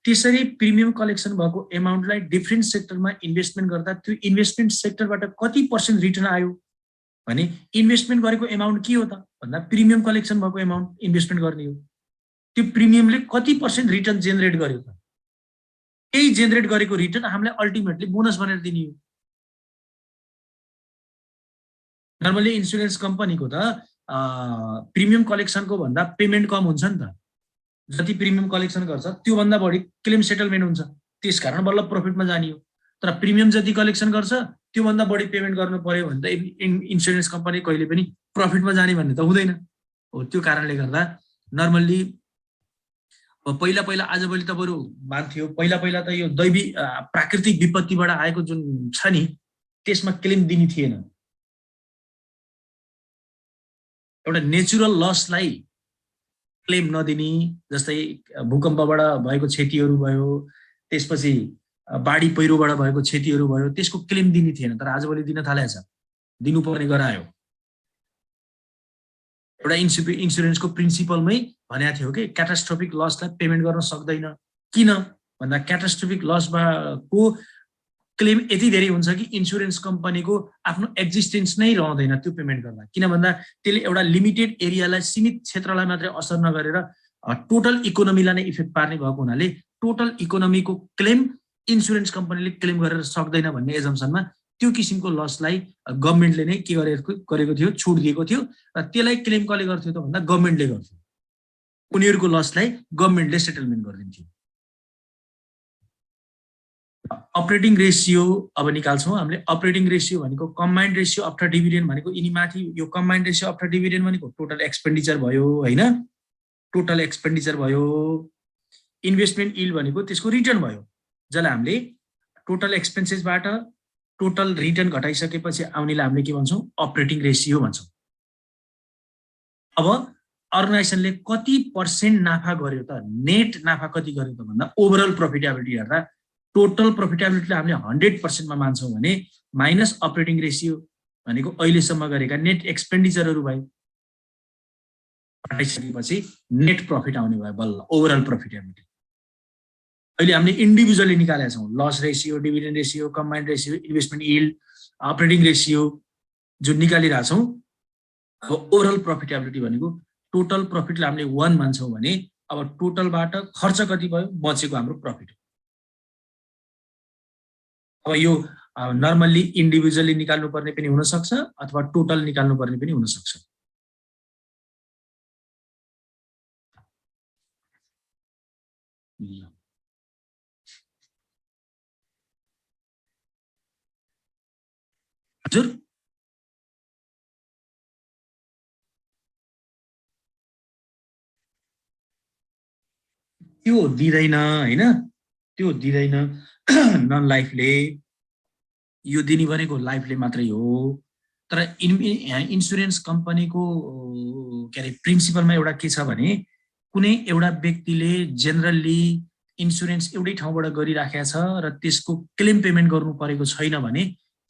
त्यसरी प्रिमियम कलेक्सन भएको एमाउन्टलाई डिफ्रेन्ट सेक्टरमा इन्भेस्टमेन्ट गर्दा त्यो इन्भेस्टमेन्ट सेक्टरबाट कति % रिटर्न आयो भने इन्भेस्टमेन्ट गरेको एमाउन्ट के हो त भन्दा प्रिमियम कलेक्सन भएको एमाउन्ट इन्भेस्टमेन्ट गर्ने हो त्यो प्रिमियमले कति % रिटर्न जेनेरेट गर्यो त त्यही जेनेरेट गरेको रिटर्न हामीलाई अल्टिमेटली बोनस भनेर दिने हो नर्मली इन्सुरेन्स कम्पनीको त प्रिमियम कलेक्सनको भन्दा पेमेन्ट कम हुन्छ नि त जति प्रिमियम कलेक्सन गर्छ त्योभन्दा बढी क्लेम सेटलमेन्ट हुन्छ त्यसकारण बल्ल प्रफिटमा जाने हो तर प्रिमियम जति कलेक्सन गर्छ त्योभन्दा बढी पेमेन्ट गर्नु पर्यो भने त इन्सुरेन्स कम्पनी कहिले पनि प्रफिटमा जाने भन्ने त हुँदैन हो। त्यो कारणले गर्दा नर्मल्ली पहिला पहिला आजभोलि त बरु मान्थ्यो, पहिला पहिला त यो दैवी प्राकृतिक विपत्तिबाट आएको जुन छ नि त्यसमा क्लेम दिने थिएन। एउटा नेचुरल लसलाई क्लेम नदिने, जस्तै भूकम्पबाट भएको क्षतिहरू भयो, त्यसपछि बाढी पहिरोबाट भएको क्षतिहरू भयो, त्यसको क्लेम दिने थिएन। तर आजभोलि दिन थालेको छ, दिनुपर्ने गरायो। एउटा इन्सुरेन्सको प्रिन्सिपलमै भनेको थियो कि क्याटास्ट्रोफिक लसलाई पेमेन्ट गर्न सक्दैन। किन भन्दा क्याटास्ट्रोफिक लसको क्लेम यति धेरै हुन्छ कि इन्सुरेन्स कम्पनीको आफ्नो एक्जिस्टेन्स नै रहँदैन त्यो पेमेन्ट गर्दा। किन भन्दा त्यसले एउटा लिमिटेड एरियालाई, सीमित क्षेत्रलाई मात्रै असर नगरेर टोटल इकोनोमीलाई नै इफेक्ट पार्ने भएको हुनाले टोटल इकोनोमीको क्लेम इन्सुरेन्स कम्पनीले क्लेम गरेर सक्दैन भन्ने एजम्सनमा त्यो किसिमको लसलाई गभर्मेन्टले नै के गरेको थियो, छुट दिएको थियो। र त्यसलाई क्लेम कसले गर्थ्यो त भन्दा गभर्मेन्टले गर्थ्यो। उनीहरूको लसलाई गभर्मेन्टले सेटलमेन्ट गरिदिन्थ्यो। अपरेटिङ रेसियो अब निकाल्छौँ हामीले। अपरेटिङ रेसियो भनेको कम्बाइन्ड रेसियो आफ्टर डिभिडेन्ड भनेको यिनी माथि यो कम्बाइन्ड रेसियो आफ्टर डिभिडेन्ड भनेको टोटल एक्सपेन्डिचर भयो हैन, टोटल एक्सपेन्डिचर भयो। इन्भेस्टमेन्ट यिल्ड भनेको त्यसको रिटर्न भयो, जसलाई हामीले टोटल एक्सपेन्सेसबाट टोटल रिटर्न घटाइसकेपछि आउनेलाई हामीले के भन्छौँ, अपरेटिङ रेसियो भन्छौँ। अब अर्गनाइजेसनले कति पर्सेन्ट नाफा गर्यो त, नेट नाफा कति गर्यो त भन्दा ओभरअल प्रफिटेबिलिटी हेर्दा टोटल प्रफिटेबिलिटीलाई हामीले 100%मा मान्छौँ भने माइनस अपरेटिङ रेसियो भनेको अहिलेसम्म गरेका नेट एक्सपेन्डिचरहरू भयो, घटाइसकेपछि नेट प्रफिट आउने भयो बल्ल ओभरअल प्रफिटेबिलिटी। अहिले हामीले इन्डिभिजुअली निकालेका छौँ, loss ratio, dividend ratio, combined ratio, investment yield, operating ratio जुन निकालिरहेछौँ। अब ओभरअल प्रफिटेबिलिटी भनेको टोटल प्रफिटलाई हामीले 1 मान्छौँ भने अब टोटलबाट खर्च कति भयो, बचेको हाम्रो प्रफिट। अब यो नर्मल्ली इन्डिभिजुअली निकाल्नु पर्ने पनि हुनसक्छ अथवा टोटल निकाल्नु पर्ने पनि हुनसक्छ। हजुर त्यो दिँदैन हैन, त्यो दिँदैन नन लाइफले, यो दिने भनेको लाइफले मात्रै हो। तर इन्सुरेन्स कम्पनीको के अरे प्रिन्सिपलमा एउटा के छ भने कुनै एउटा व्यक्तिले जेनरली इन्सुरेन्स एउटै ठाउँबाट गरिराखेको छ र त्यसको क्लेम पेमेन्ट गर्नु परेको छैन भने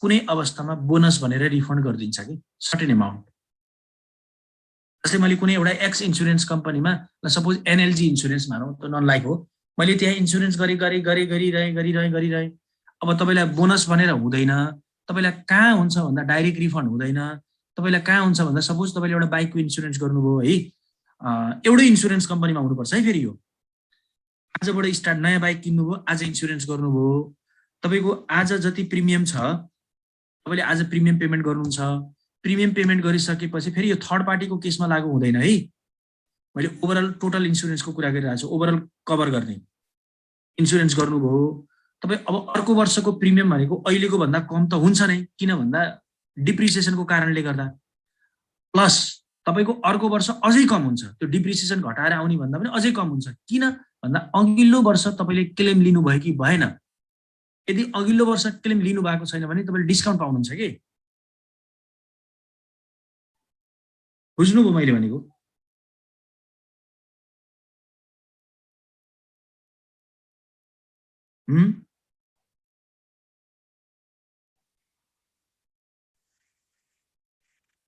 कुनै अवस्थामा बोनस भनेर रिफन्ड गरिदिन्छ कि सर्टेन एमाउन्ट। जस्तै मैले कुनै एउटा एक्स इन्सुरेन्स कम्पनीमा, सपोज एनएलजी इन्सुरेन्स मानौँ, त नन लाइफ हो, मैले त्यहाँ इन्सुरेन्स गरिरहे अब तपाईँलाई बोनस भनेर हुँदैन। तपाईँलाई कहाँ हुन्छ भन्दा डाइरेक्ट रिफन्ड हुँदैन। तपाईँलाई कहाँ हुन्छ भन्दा सपोज तपाईँले एउटा बाइकको इन्सुरेन्स गर्नुभयो है, एउटै इन्सुरेन्स कम्पनीमा हुनुपर्छ है। फेरि यो आजबाट स्टार्ट, नयाँ बाइक किन्नुभयो, आज इन्सुरेन्स गर्नुभयो, तपाईँको आज जति प्रिमियम छ तपाईँले आज प्रिमियम पेमेन्ट गर्नुहुन्छ। प्रिमियम पेमेन्ट गरिसकेपछि फेरि यो थर्ड पार्टीको केसमा लागू हुँदैन है। मैले ओभरअल टोटल इन्सुरेन्सको कुरा गरिरहेको छु, ओभरअल कभर गर्ने इन्सुरेन्स गर्नुभयो तपाईँ। अब अर्को वर्षको प्रिमियम भनेको अहिलेको भन्दा कम त हुन्छ नै, किन भन्दा डिप्रिसिएसनको कारणले गर्दा, प्लस तपाईँको अर्को वर्ष अझै कम हुन्छ। त्यो डिप्रिसिएसन घटाएर आउने भन्दा पनि अझै कम हुन्छ। किन भन्दा अघिल्लो वर्ष तपाईँले क्लेम लिनुभयो कि भएन। यदि अघिल्लो वर्ष क्लेम लिनु भएको छैन भने तपाईँले डिस्काउन्ट पाउनुहुन्छ कि। बुझ्नुभयो मैले भनेको?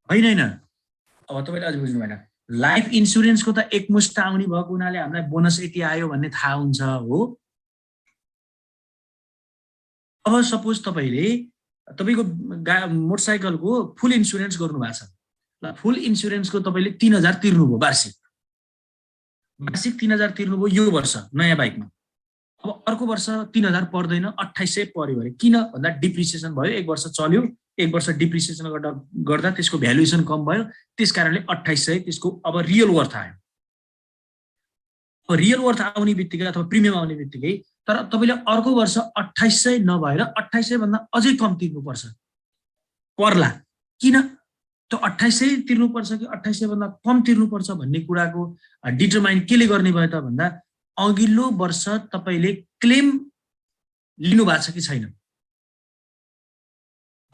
होइन, अब तपाईँले अझै बुझ्नु भएन। लाइफ इन्सुरेन्सको त एकमुष्ट आउने भएको हुनाले हामीलाई बोनस यति आयो भन्ने थाहा हुन्छ हो। अब सपोज तपाईँको मोटरसाइकलको फुल इन्सुरेन्स गर्नु भएको छ, ल फुल इन्सुरेन्सको तपाईँले 3000 तिर्नुभयो वार्षिक 3000 तिर्नुभयो यो वर्ष नयाँ बाइकमा। अब अर्को वर्ष 3000 पर्दैन, 2800 पर्यो भने किन भन्दा डिप्रिसिएसन भयो, 1 वर्ष चल्यो, 1 वर्ष डिप्रिसिएसन गर्दा त्यसको भ्यालुएसन कम भयो, त्यस कारणले 2800 त्यसको अब रियल वर्थ आयो। अब रियल वर्थ आउने बित्तिकै अथवा प्रिमियम आउने बित्तिकै तर तपाईले अर्को वर्ष 2800 नभएर 2800 भन्दा अझै कम तिर्नुपर्छ पर्ला। किन त्यो 2800 तिर्नुपर्छ कि 2800 भन्दा कम तिर्नुपर्छ भन्ने कुराको डिटरमाइन केले गर्ने भयो त भन्दा अघिल्लो वर्ष तपाईले क्लेम लिनु भएको छ कि छैन।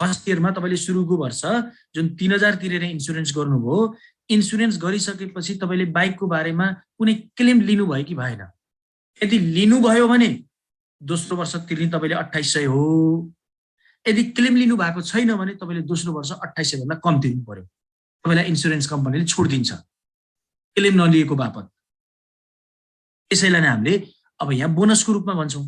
फर्स्ट इयरमा तपाईले सुरुको वर्ष जुन 3000 तिरेर इन्स्योरेन्स गर्नुभयो, इन्स्योरेन्स गरिसकेपछि तपाईले बाइकको बारेमा कुनै क्लेम लिनुभयो कि भएन? यदि लिनुभयो भने दोस्रो वर्ष तिर्ने तपाईले 2800 हो। यदि क्लेम लिनु भएको छैन भने तपाईले दोस्रो वर्ष 2800 भन्दा कम तिर्नु पर्यो। तपाईलाई इन्स्योरेन्स कम्पनीले छुट दिन्छ क्लेम नलिएको बापत। त्यसैलाई नै हामीले अब यहाँ बोनसको रूपमा भन्छौँ।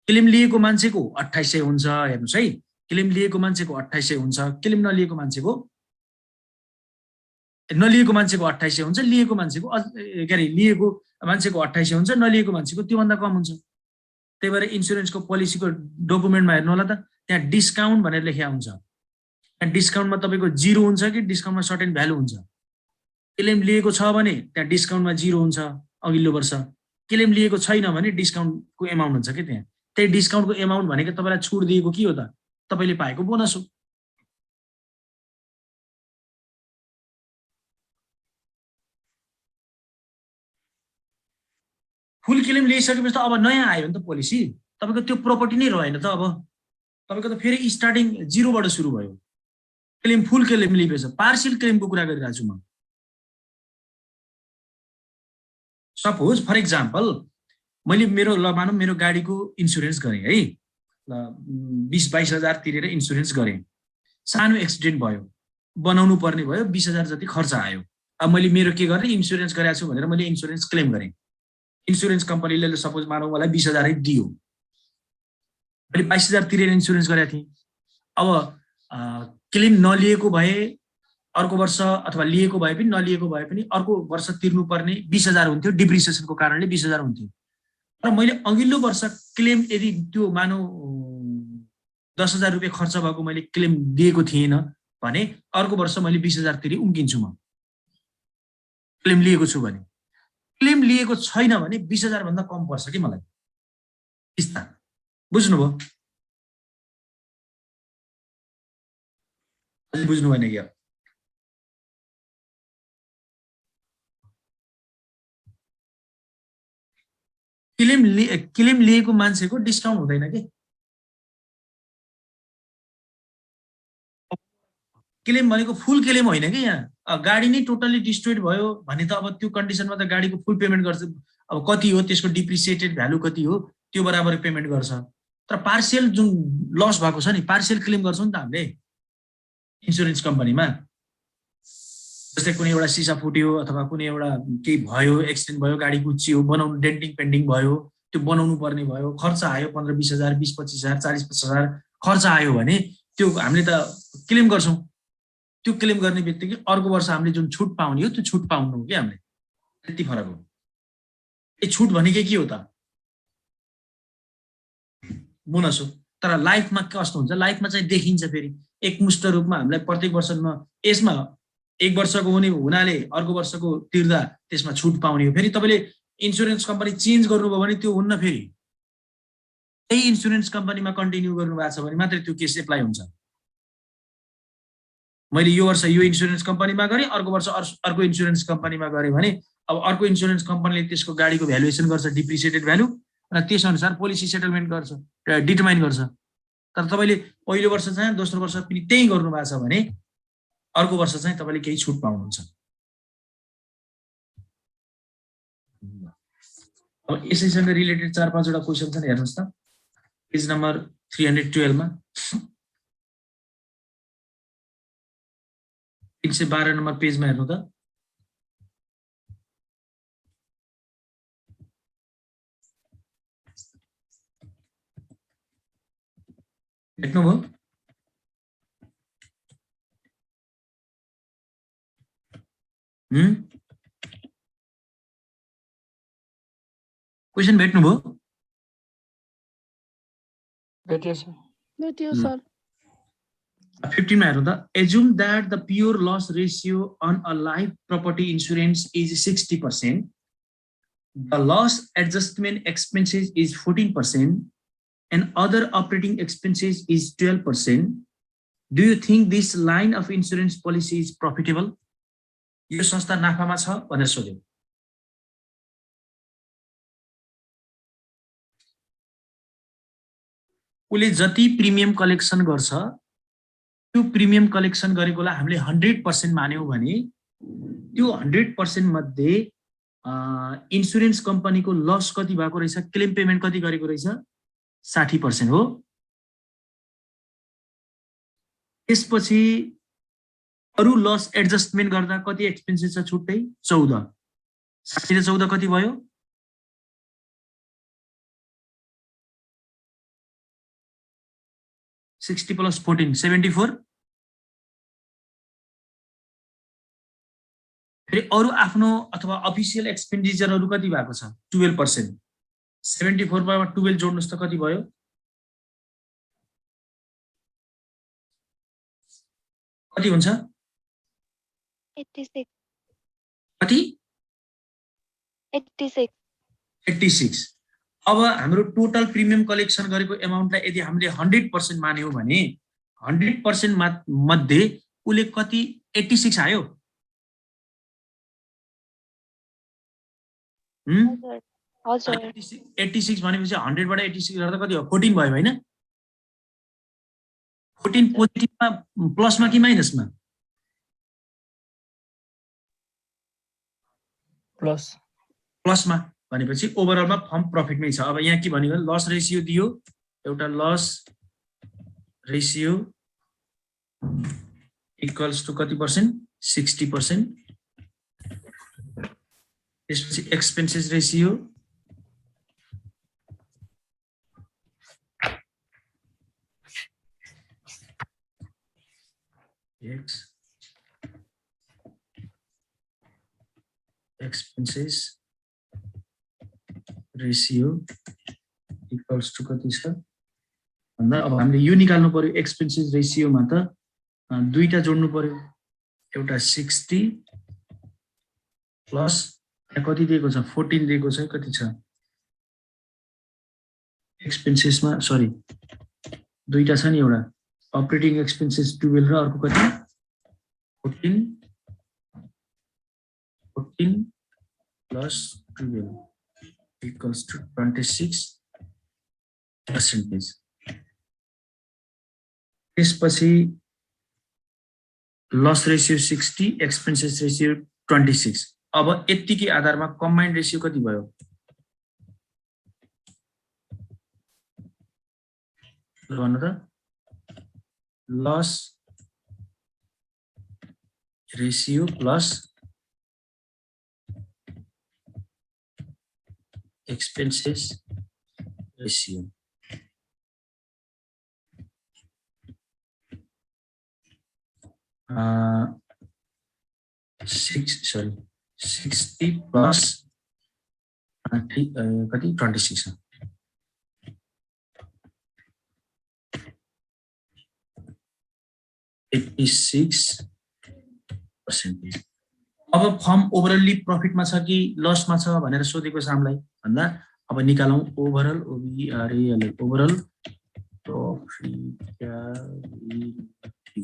क्लेम लिएको मान्छेको 2800 हुन्छ, हेर्नुस् है, क्लेम लिएको मान्छेको 2800 हुन्छ, क्लेम नलिएको मान्छेको 2800 हुन्छ, लिएको मान्छेको के अरे लिएको मान्छेको 2800 हुन्छ, नलिएको मान्छेको त्योभन्दा कम हुन्छ। त्यही भएर इन्स्योरेन्सको पोलिसीको डकुमेन्टमा हेर्नु होला त, त्यहाँ डिस्काउन्ट भनेर लेखेको हुन्छ। त्यहाँ डिस्काउन्टमा तपाईको 0 हुन्छ कि डिस्काउन्टमा सर्टेन भ्यालु हुन्छ। क्लेम लिएको छ भने त्यहाँ डिस्काउन्टमा 0 हुन्छ अघिल्लो वर्ष, क्लेम लिएको छैन भने डिस्काउन्टको एमाउन्ट हुन्छ कि त्यहाँ। त्यही डिस्काउन्टको एमाउन्ट भनेको तपाईलाई छुट दिएको के हो त? तपाईले पाएको बोनस हो। फुल क्लेम लिइसकेपछि त अब नयाँ आयो नि त पोलिसी, तपाईको त्यो प्रपर्टी नै रहेन त। अब तपाईको त फेरि स्टार्टिङ 0 बाट सुरु भयो। क्लेम फुल क्लेम लिएपछि पार्शियल क्लेमको कुरा गरिरहेको छु म। सपोज फर एक्जाम्पल मैले मेरो मानौँ मेरो गाडीको इन्स्योरेन्स गरेँ है, 20-22 हजार तिरेर इन्स्योरेन्स गरेँ। सानो एक्सिडेन्ट भयो, बनाउनु पर्ने भयो, 20,000 जति खर्च आयो। अब मैले मेरो के गरेँ, इन्स्योरेन्स गरेको छु भनेर मैले इन्स्योरेन्स क्लेम गरेँ। इन्स्योरेन्स कम्पनीले सपोज मानौँ मलाई 20,000 दियो, मैले 22,000 तिरेर इन्स्योरेन्स गरेको थिएँ। अब क्लेम नलिएको भए अर्को वर्ष अथवा लिएको भए पनि नलिएको भए पनि अर्को वर्ष तिर्नुपर्ने 20,000 हुन्थ्यो, डिप्रिसिएसनको कारणले 20,000 हुन्थ्यो। र मैले अघिल्लो वर्ष क्लेम यदि त्यो मानौँ 10,000 रुपियाँ खर्च भएको मैले क्लेम दिएको थिएन भने अर्को वर्ष मैले 20,000 तिरी उम्किन्छु म, क्लेम लिएको छु भने। क्लेम लिएको छैन भने 20,000 भन्दा कम पर्छ कि मलाई किस्ता। बुझ्नुभयो? बुझ्नु भएन क्या? क्लेम लिएको मान्छेको डिस्काउन्ट हुँदैन कि। क्लेम भनेको फुल क्लेम होइन कि। यहाँ गाडी नै टोटल्ली डिस्ट्रोइड भयो भने त अब त्यो कन्डिसनमा त गाडीको फुल पेमेन्ट गर्छ। अब कति हो त्यसको डिप्रिसिएटेड भ्यालु कति हो त्यो बराबर पेमेन्ट गर्छ। तर पार्शियल जुन लस भएको छ नि, पार्शियल क्लेम गर्छौँ नि त हामीले इन्स्योरेन्स कम्पनीमा। जस्तै कुनै एउटा सिसा फुट्यो अथवा कुनै एउटा केही भयो, एक्सिडेन्ट भयो, गाडी कुच्चियो, बनाउनु डेन्टिङ पेन्डिङ भयो, त्यो बनाउनु पर्ने भयो, खर्च आयो 15-20 हजार, 20-25 हजार, 40-50 हजार खर्च आयो भने त्यो हामीले त क्लेम गर्छौँ। त्यो क्लेम गर्ने बित्तिकै अर्को वर्ष हामीले जुन छुट पाउने हो त्यो छुट पाउनु हो कि हामीले, त्यति फरक हो। यो छुट भनेकै के हो त? बोनस हो। तर लाइफमा कस्तो हुन्छ, लाइफमा चाहिँ देखिन्छ फेरि एकमुष्ट रूपमा हामीलाई प्रत्येक वर्षमा यसमा 1 वर्षको हुनाले अर्को वर्षको तिर्दा त्यसमा छुट पाउने हो। फेरि तपाईले इन्स्योरेन्स कम्पनी चेन्ज गर्नुभयो भने त्यो हुन्न, फेरि त्यही इन्स्योरेन्स कम्पनीमा कन्टिन्यू गर्नुभएको छ भने मात्रै त्यो केस एप्लाई हुन्छ। मैले यो वर्ष यो इन्स्योरेन्स कम्पनीमा गरेँ, अर्को वर्ष अर्को इन्स्योरेन्स कम्पनीमा गरेँ भने अब अर्को इन्स्योरेन्स कम्पनीले त्यसको गाडीको भ्यालुएसन गर्छ, डिप्रिसिएटेड भ्यालु, र त्यसअनुसार पोलिसी सेटलमेन्ट गर्छ, डिटरमाइन गर्छ। तर तपाईँले पहिलो वर्ष चाहिँ दोस्रो वर्ष पनि त्यही गर्नुभएको छ भने अर्को वर्ष चाहिँ तपाईँले केही छुट पाउनुहुन्छ। अब यसैसँग रिलेटेड 4-5 वटा क्वेसन छन्, हेर्नुहोस् त पेज नम्बर 312 मा 312 नम्बर पेजमा हेर्नु त। भेट्नुभयो? क्वेसन भेट्नुभयो? भेट्यो सर। भेट्यो सर। 15 मा हेर्नु त। Assume that the pure loss ratio on a life property insurance is 60%. the loss adjustment expenses is 14% and other operating expenses is 12%. Do you think this line of insurance policy is profitable? यो संस्था नाफामा छ भनेर सोध्यो। उले जति प्रिमियम कलेक्सन गर्छ त्यो प्रिमियम कलेक्सन गरेकोलाई हामीले 100% मान्यौं भने त्यो 100% मध्ये इन्स्योरेन्स कम्पनीको लस कति भएको रहेछ, क्लेम पेमेन्ट कति गरेको रहेछ, 60% हो। त्यसपछि अरु लस एडजस्टमेन्ट गर्दा कति एक्सपेन्सेस छ छुट्टै 14। 60 र 14 कति भयो? 60 + 14 74। फेरि अरु आफ्नो अथवा अफिसियल एक्सपेन्डिचरहरु कति भएको छ 12%। 74 मा 12 जोड्नुस् त कति भयो? कति हुन्छ? 86। कति? 86। 86। अब हाम्रो टोटल प्रिमियम कलेक्सन गरेको एमाउन्टलाई यदि हामीले 100% मान्यौं भने 100% मध्ये उले कति 86 आयो? हजुर 86 भनेपछि 100 बाट 86 गर्दा कति हो? 14 भयो हैन? 14 पोजिटिभमा प्लसमा कि माइनसमा? प्लसमा भनेपछि ओभरअलमा फर्म प्रफिटमै छ। अब यहाँ के भनेको लस रेशियो दियो, एउटा लस रेशियो इक्वल्स टु कति पर्सेन्ट? 60%। त्यसपछि expenses ratio expenses ratio equals to कति छ भन्दा अब हामीले यो निकाल्नु पर्यो। एक्सपेन्सेस रेशियोमा त दुईटा जोड्नु पर्यो, एउटा 60 प्लस कति दिएको छ 14 दिएको छ, कति छ एक्सपेन्सेसमा, सरी दुईटा छ नि, एउटा अपरेटिङ एक्सपेन्सेस 12 र अर्को कति 14 प्लस 12 इक्वल्स टु 26%। त्यसपछि लस रेशियो 60, एक्सपेन्सेस रेशियो 26। अब यतिकै आधारमा कम्बाइन्ड रेशियो कति भयो? भन्नु त loss ratio plus expenses ratio. Uh, 60 plus 26 86%। अब फर्म ओभरअली प्रफिटमा छ कि लसमा छ भनेर सोधेको छ हामीलाई भन्दा अब निकालौं overall OVRL overall profitability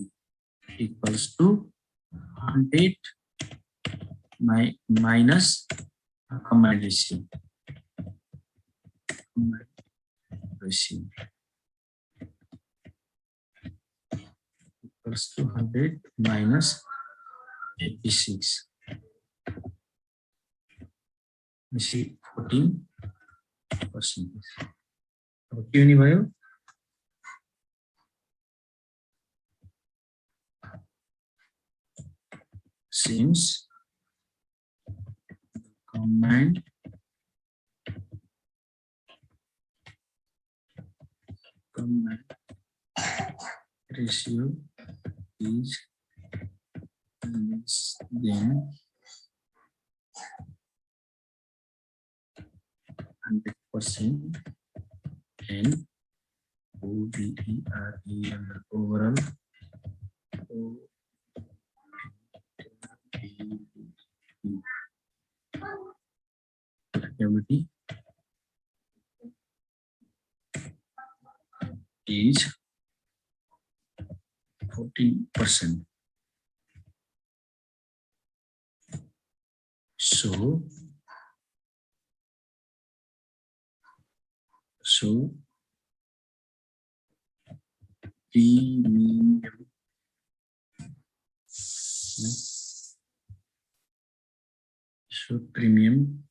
equals to 100 minus combined ratio. Equals to 100 minus 86. You see 14%. क्यों नहीं भयो? Since combined ratio is less than 100% and OVERAL overall profitability is 14%. So premium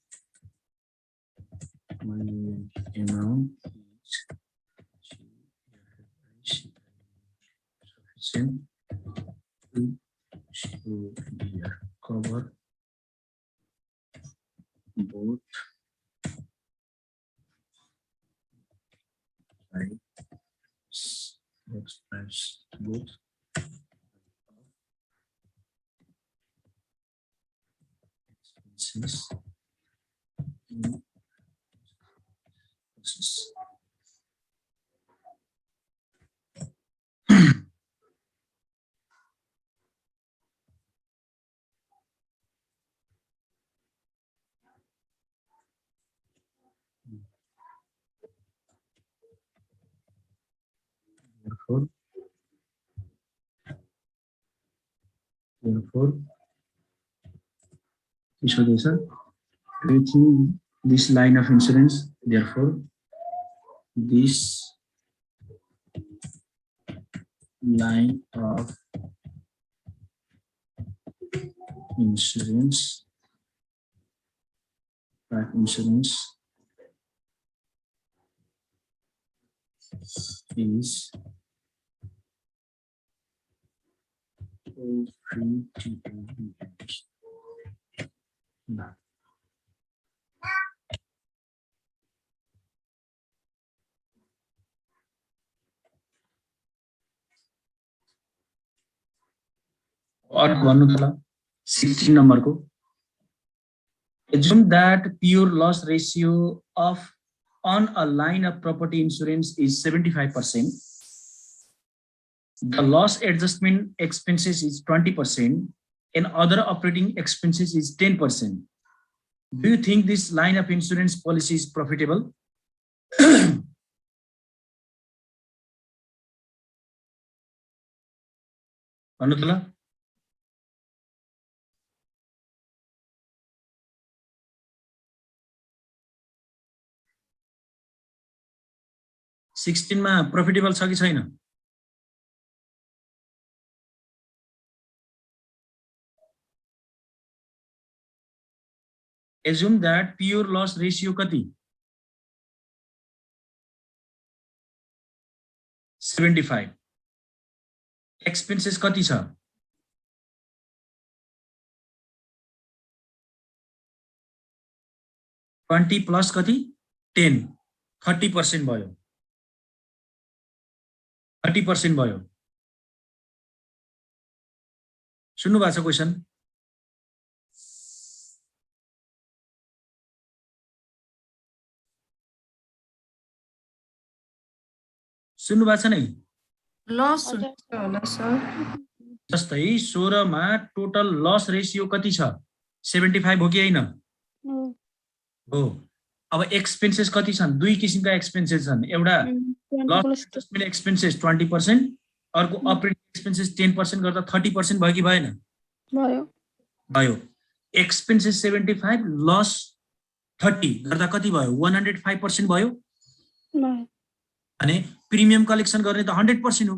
amount is sufficient to cover both both expenses in process. Therefore, do you think this line of insurance, therefore, this line of insurance, life insurance is free to be used. No. और भन्नु त ल 16 number को assume that pure loss ratio of on a line of property insurance is 75%. The loss adjustment expenses is 20% and other operating expenses is 10%. Do you think this line of insurance policy is profitable? भन्नु त ल 16 मा प्रफिटेबल छ कि छैन? Assume that pure loss ratio कति? 75. Expenses कति छ? 20 plus कति? 10. 30% भयो. 30% भयो. सुन्नु भएको छ क्वेशन? सुन्नु भएको छ नै? लस हुन्छ होला सर। जस्तै 16 मा टोटल लस रेशियो कति छ? 75 हो कि हैन? हो। अब एक्सपेन्सेस कति छन्? दुई किसिमका एक्सपेन्सेस छन्। एउटा लस एडजस्टमेन्ट एक्सपेन्सेस 20%, अर्को अपरेटिङ एक्सपेन्सेस 10% गर्दा 30% भयो कि भएन? भयो। भयो। एक्सपेन्सेस 75 लस 30 गर्दा कति भयो? 105% भयो। अनि प्रिमियम कलेक्सन गर्ने त 100% हो।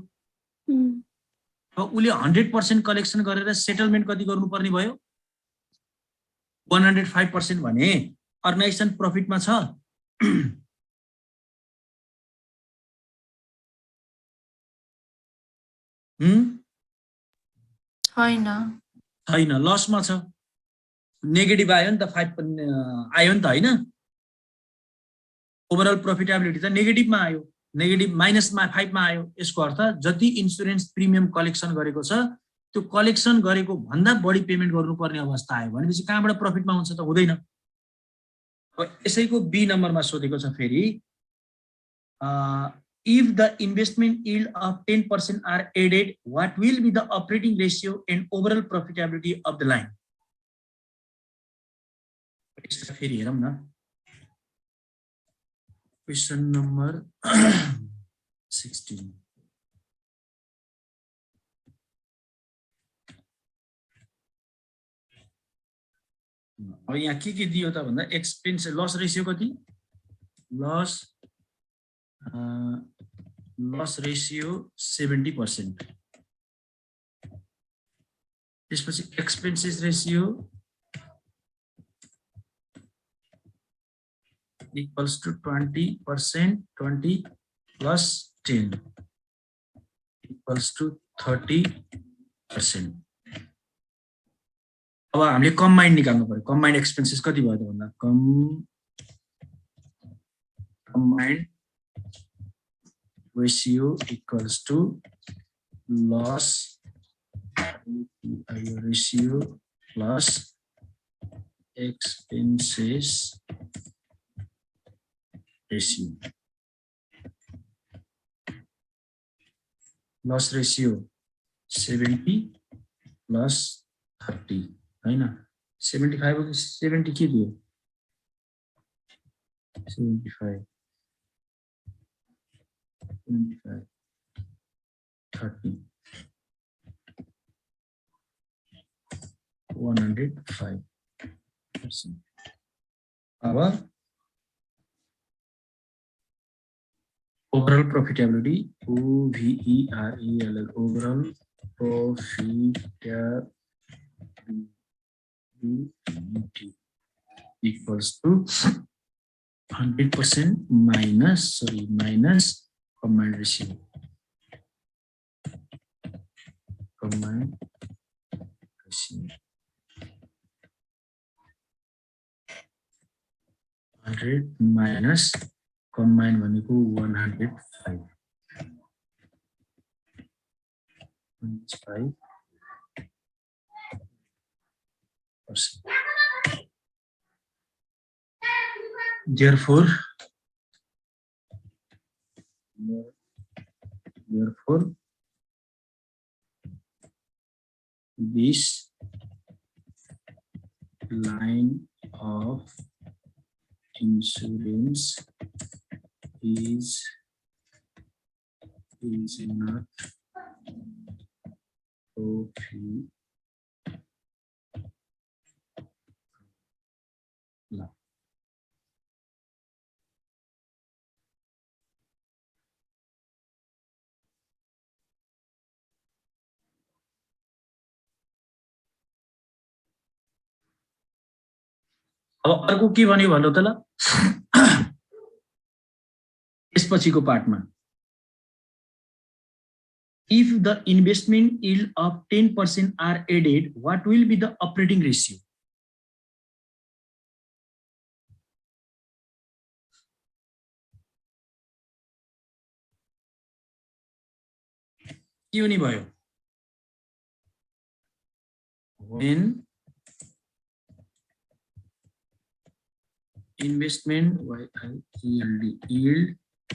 अब उले 100% कलेक्सन गरेर सेटलमेन्ट कति गर्नुपर्ने भयो? 105% भने अर्गनाइजेसन प्रफिटमा छ? छैन, लसमा छ। नेगेटिभ आयो नि त 5 आयो नि त हैन? ओभरअल प्रफिटेबिलिटी त नेगेटिभमा आयो। नेगेटिभ -5 मा आयो। यसको अर्थ जति इन्स्योरेन्स प्रिमियम कलेक्सन गरेको छ त्यो कलेक्सन गरेको भन्दा बढी पेमेन्ट गर्नुपर्ने अवस्था आयो भनेपछि कहाँबाट प्रफिटमा हुन्छ त? हुँदैन। अब यसैको बी नम्बरमा सोधेको छ फेरि if the investment yield of 10% are added, what will be the operating ratio and overall profitability of the line? फेरि हेरौँ न। क्वेसन नम्बर 16 अब यहाँ के दियो त भन्दा एक्सपेन्स लस रेसियो कति लस रेसियो 70%। त्यसपछि expenses ratio equals to 20%, 20 plus 10 equals to 30%। अब हामीले कम्बाइन्ड निकाल्नु पर्यो। कम्बाइन्ड एक्सपेन्सेस कति भयो त भन्दा combined ratio equals to loss ratio plus expenses ratio. Loss ratio 70 plus 30 हैन 75 70 के दियो 75 30 105%। अब overall profitability OVERAL overall profitability equals to 100% minus combined ratio 100 minus combined भनेको 105 Therefore this line of insurance is not profitable. अब अर्को के भन्यो भन्नु त ल यसपछिको पार्टमा if the investment yield of 10% are added what will be the operating ratio के हुने भयो when investment yield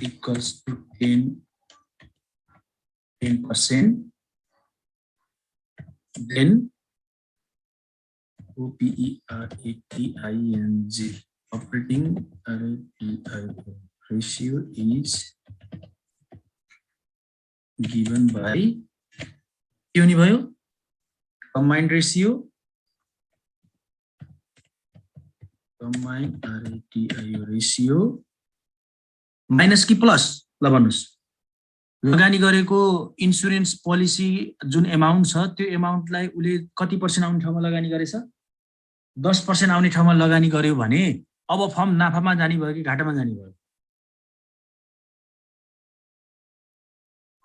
equals to 10%, then operating ratio is given by के हुने भयो combined ratio माइनस कि प्लस ल भन्नुस् लगानी गरेको इन्स्योरेन्स पोलिसी जुन एमाउन्ट छ त्यो एमाउन्टलाई उले कति पर्सेन्ट आउने ठाउँमा लगानी गरेछ 10% आउने ठाउँमा लगानी गर्यो भने अब फर्म नाफामा जाने भयो कि घाटामा जाने भयो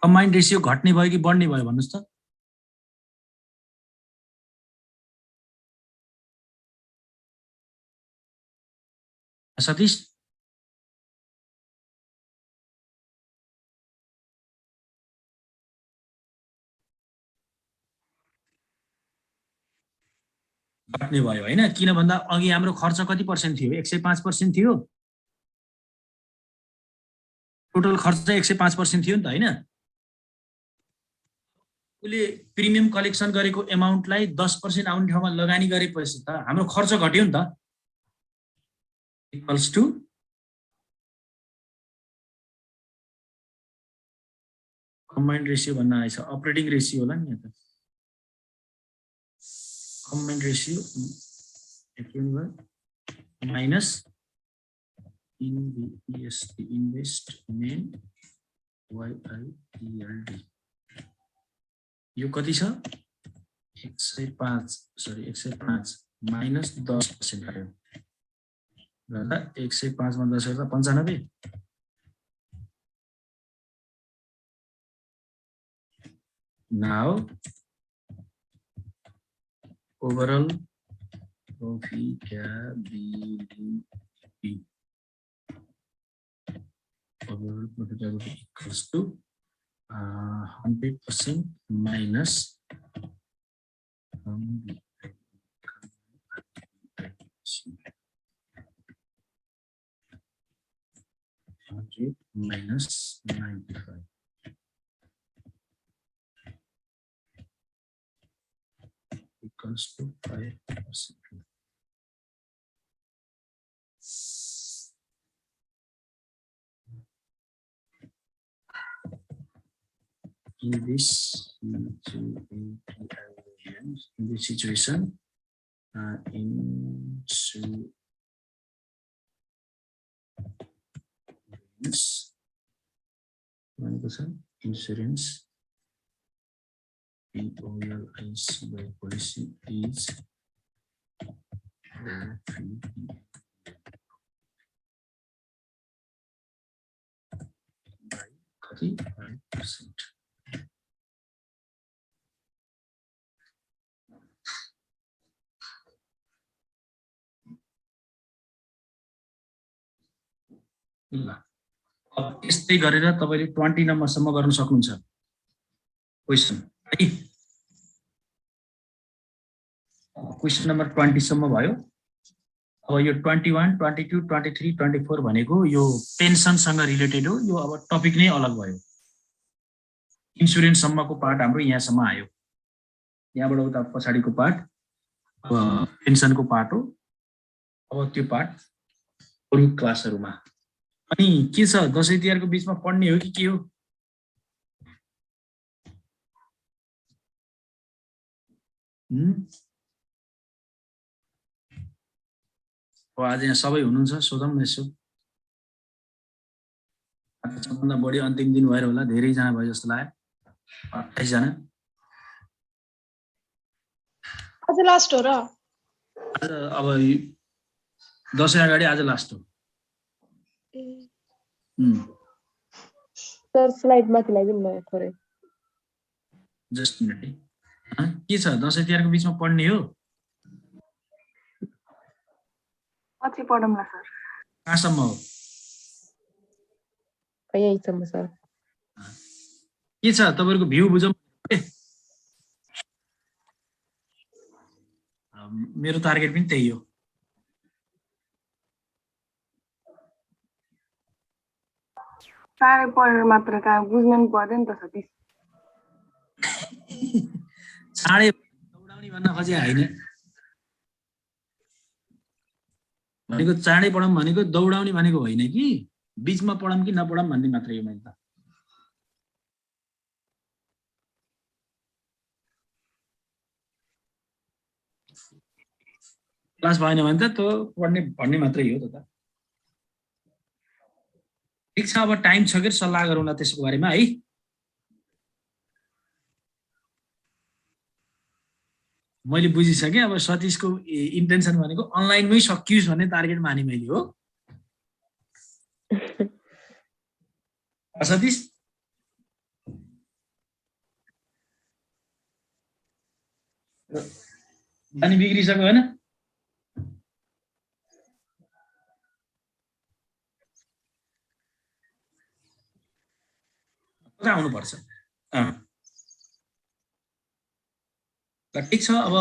कम्बाइन्ड रेशियो घट्ने भयो कि बढ्ने भयो भन्नुस् त सतीश घट्ने भयो हैन किन भन्दा अघि हाम्रो खर्च कति पर्सेन्ट थियो 105% थियो टोटल खर्च चाहिँ 105% थियो नि त हैन उले प्रिमियम कलेक्सन गरेको एमाउन्टलाई 10% आउने ठाउँमा लगानी गरेपछि त हाम्रो खर्च घट्यो नि त इक्वल्स टु कम्बाइन्ड रेसियो भन्न आएछ अपरेटिङ रेसियो होला नि यहाँ त combined ratio minus investment YIELD यो कति छ 105 माइनस 10% आयो गर्दा 105 मा 10 गर्दा 95 now overall profitability equals to 100% minus 100 minus 95 equals to 5%. In this situation, insurance POLIC by policy is by 35%. ल अब यस्तै गरेर तपाईले 20 नम्बरसम्म गर्न सक्नुहुन्छ क्वेशन है क्वेशन नम्बर 20 सम्म भयो अब यो 21 22 23 24 भनेको यो पेन्सन सँग रिलेटेड हो यो अब टपिक नै अलग भयो इन्स्योरेन्स सम्मको पार्ट हाम्रो यहाँसम्म आयो यहाँबाट उता पछाडीको पार्ट अब पेन्सनको पार्ट हो अब त्यो पार्ट अरु क्लासहरुमा अनि के छ दशैं तिहारको बीचमा पढ्ने हो कि के हो आज यहाँ सबै हुनुहुन्छ सोधौं न यसो सबभन्दा बढी अन्तिम दिन भएर होला धेरै जना भयो जस्तो लाग्यो 28 जना आज लास्ट हो र आज अब दशैं अगाडि आज लास्ट हो सर स्लाइड माथि लगाइदिनु न थोरै जस्ट मिनेट के छ दशैं तिहारको बीचमा पढ्ने हो पछि पढौँला सर कहाँसम्म हो यहीसम्म सर के छ तपाईहरुको भ्यू बुझौं मेरो टार्गेट पनि त्यही हो साह्रै पढेर मात्र कहाँ बुझ्नु नि पर्दैन नि त सती चाँडै दौडाउने भन्न खोजे हैन भनेको चाँडै पढौं भनेको दौडाउने भनेको होइन कि बीचमा पढौं कि नपढौं भन्ने मात्रै हो मैले त क्लास भएन भने त त्यो पढ्ने भन्ने मात्रै हो त ठीक छ अब टाइम छ कि सल्लाह गरौँला त्यसको बारेमा है मैले बुझिसके अब सतीशको इन्टेन्सन भनेको अनलाइनमै सकियोस् भन्ने टार्गेट माने मैले हो सतीश अनि बिग्रिसक्यो हैन कता आउनु पर्छ ठीक छ अब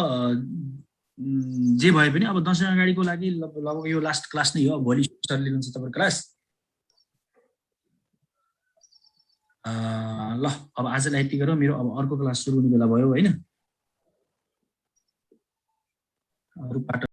जे भए पनि अब दशैं अगाडिको लागि लगभग यो लास्ट क्लास नै हो भोलि सर लिनुहुन्छ तपाईको क्लास ल अब आजलाई यति गरौँ मेरो अब अर्को क्लास सुरु हुने बेला भयो हैन अरु पाठ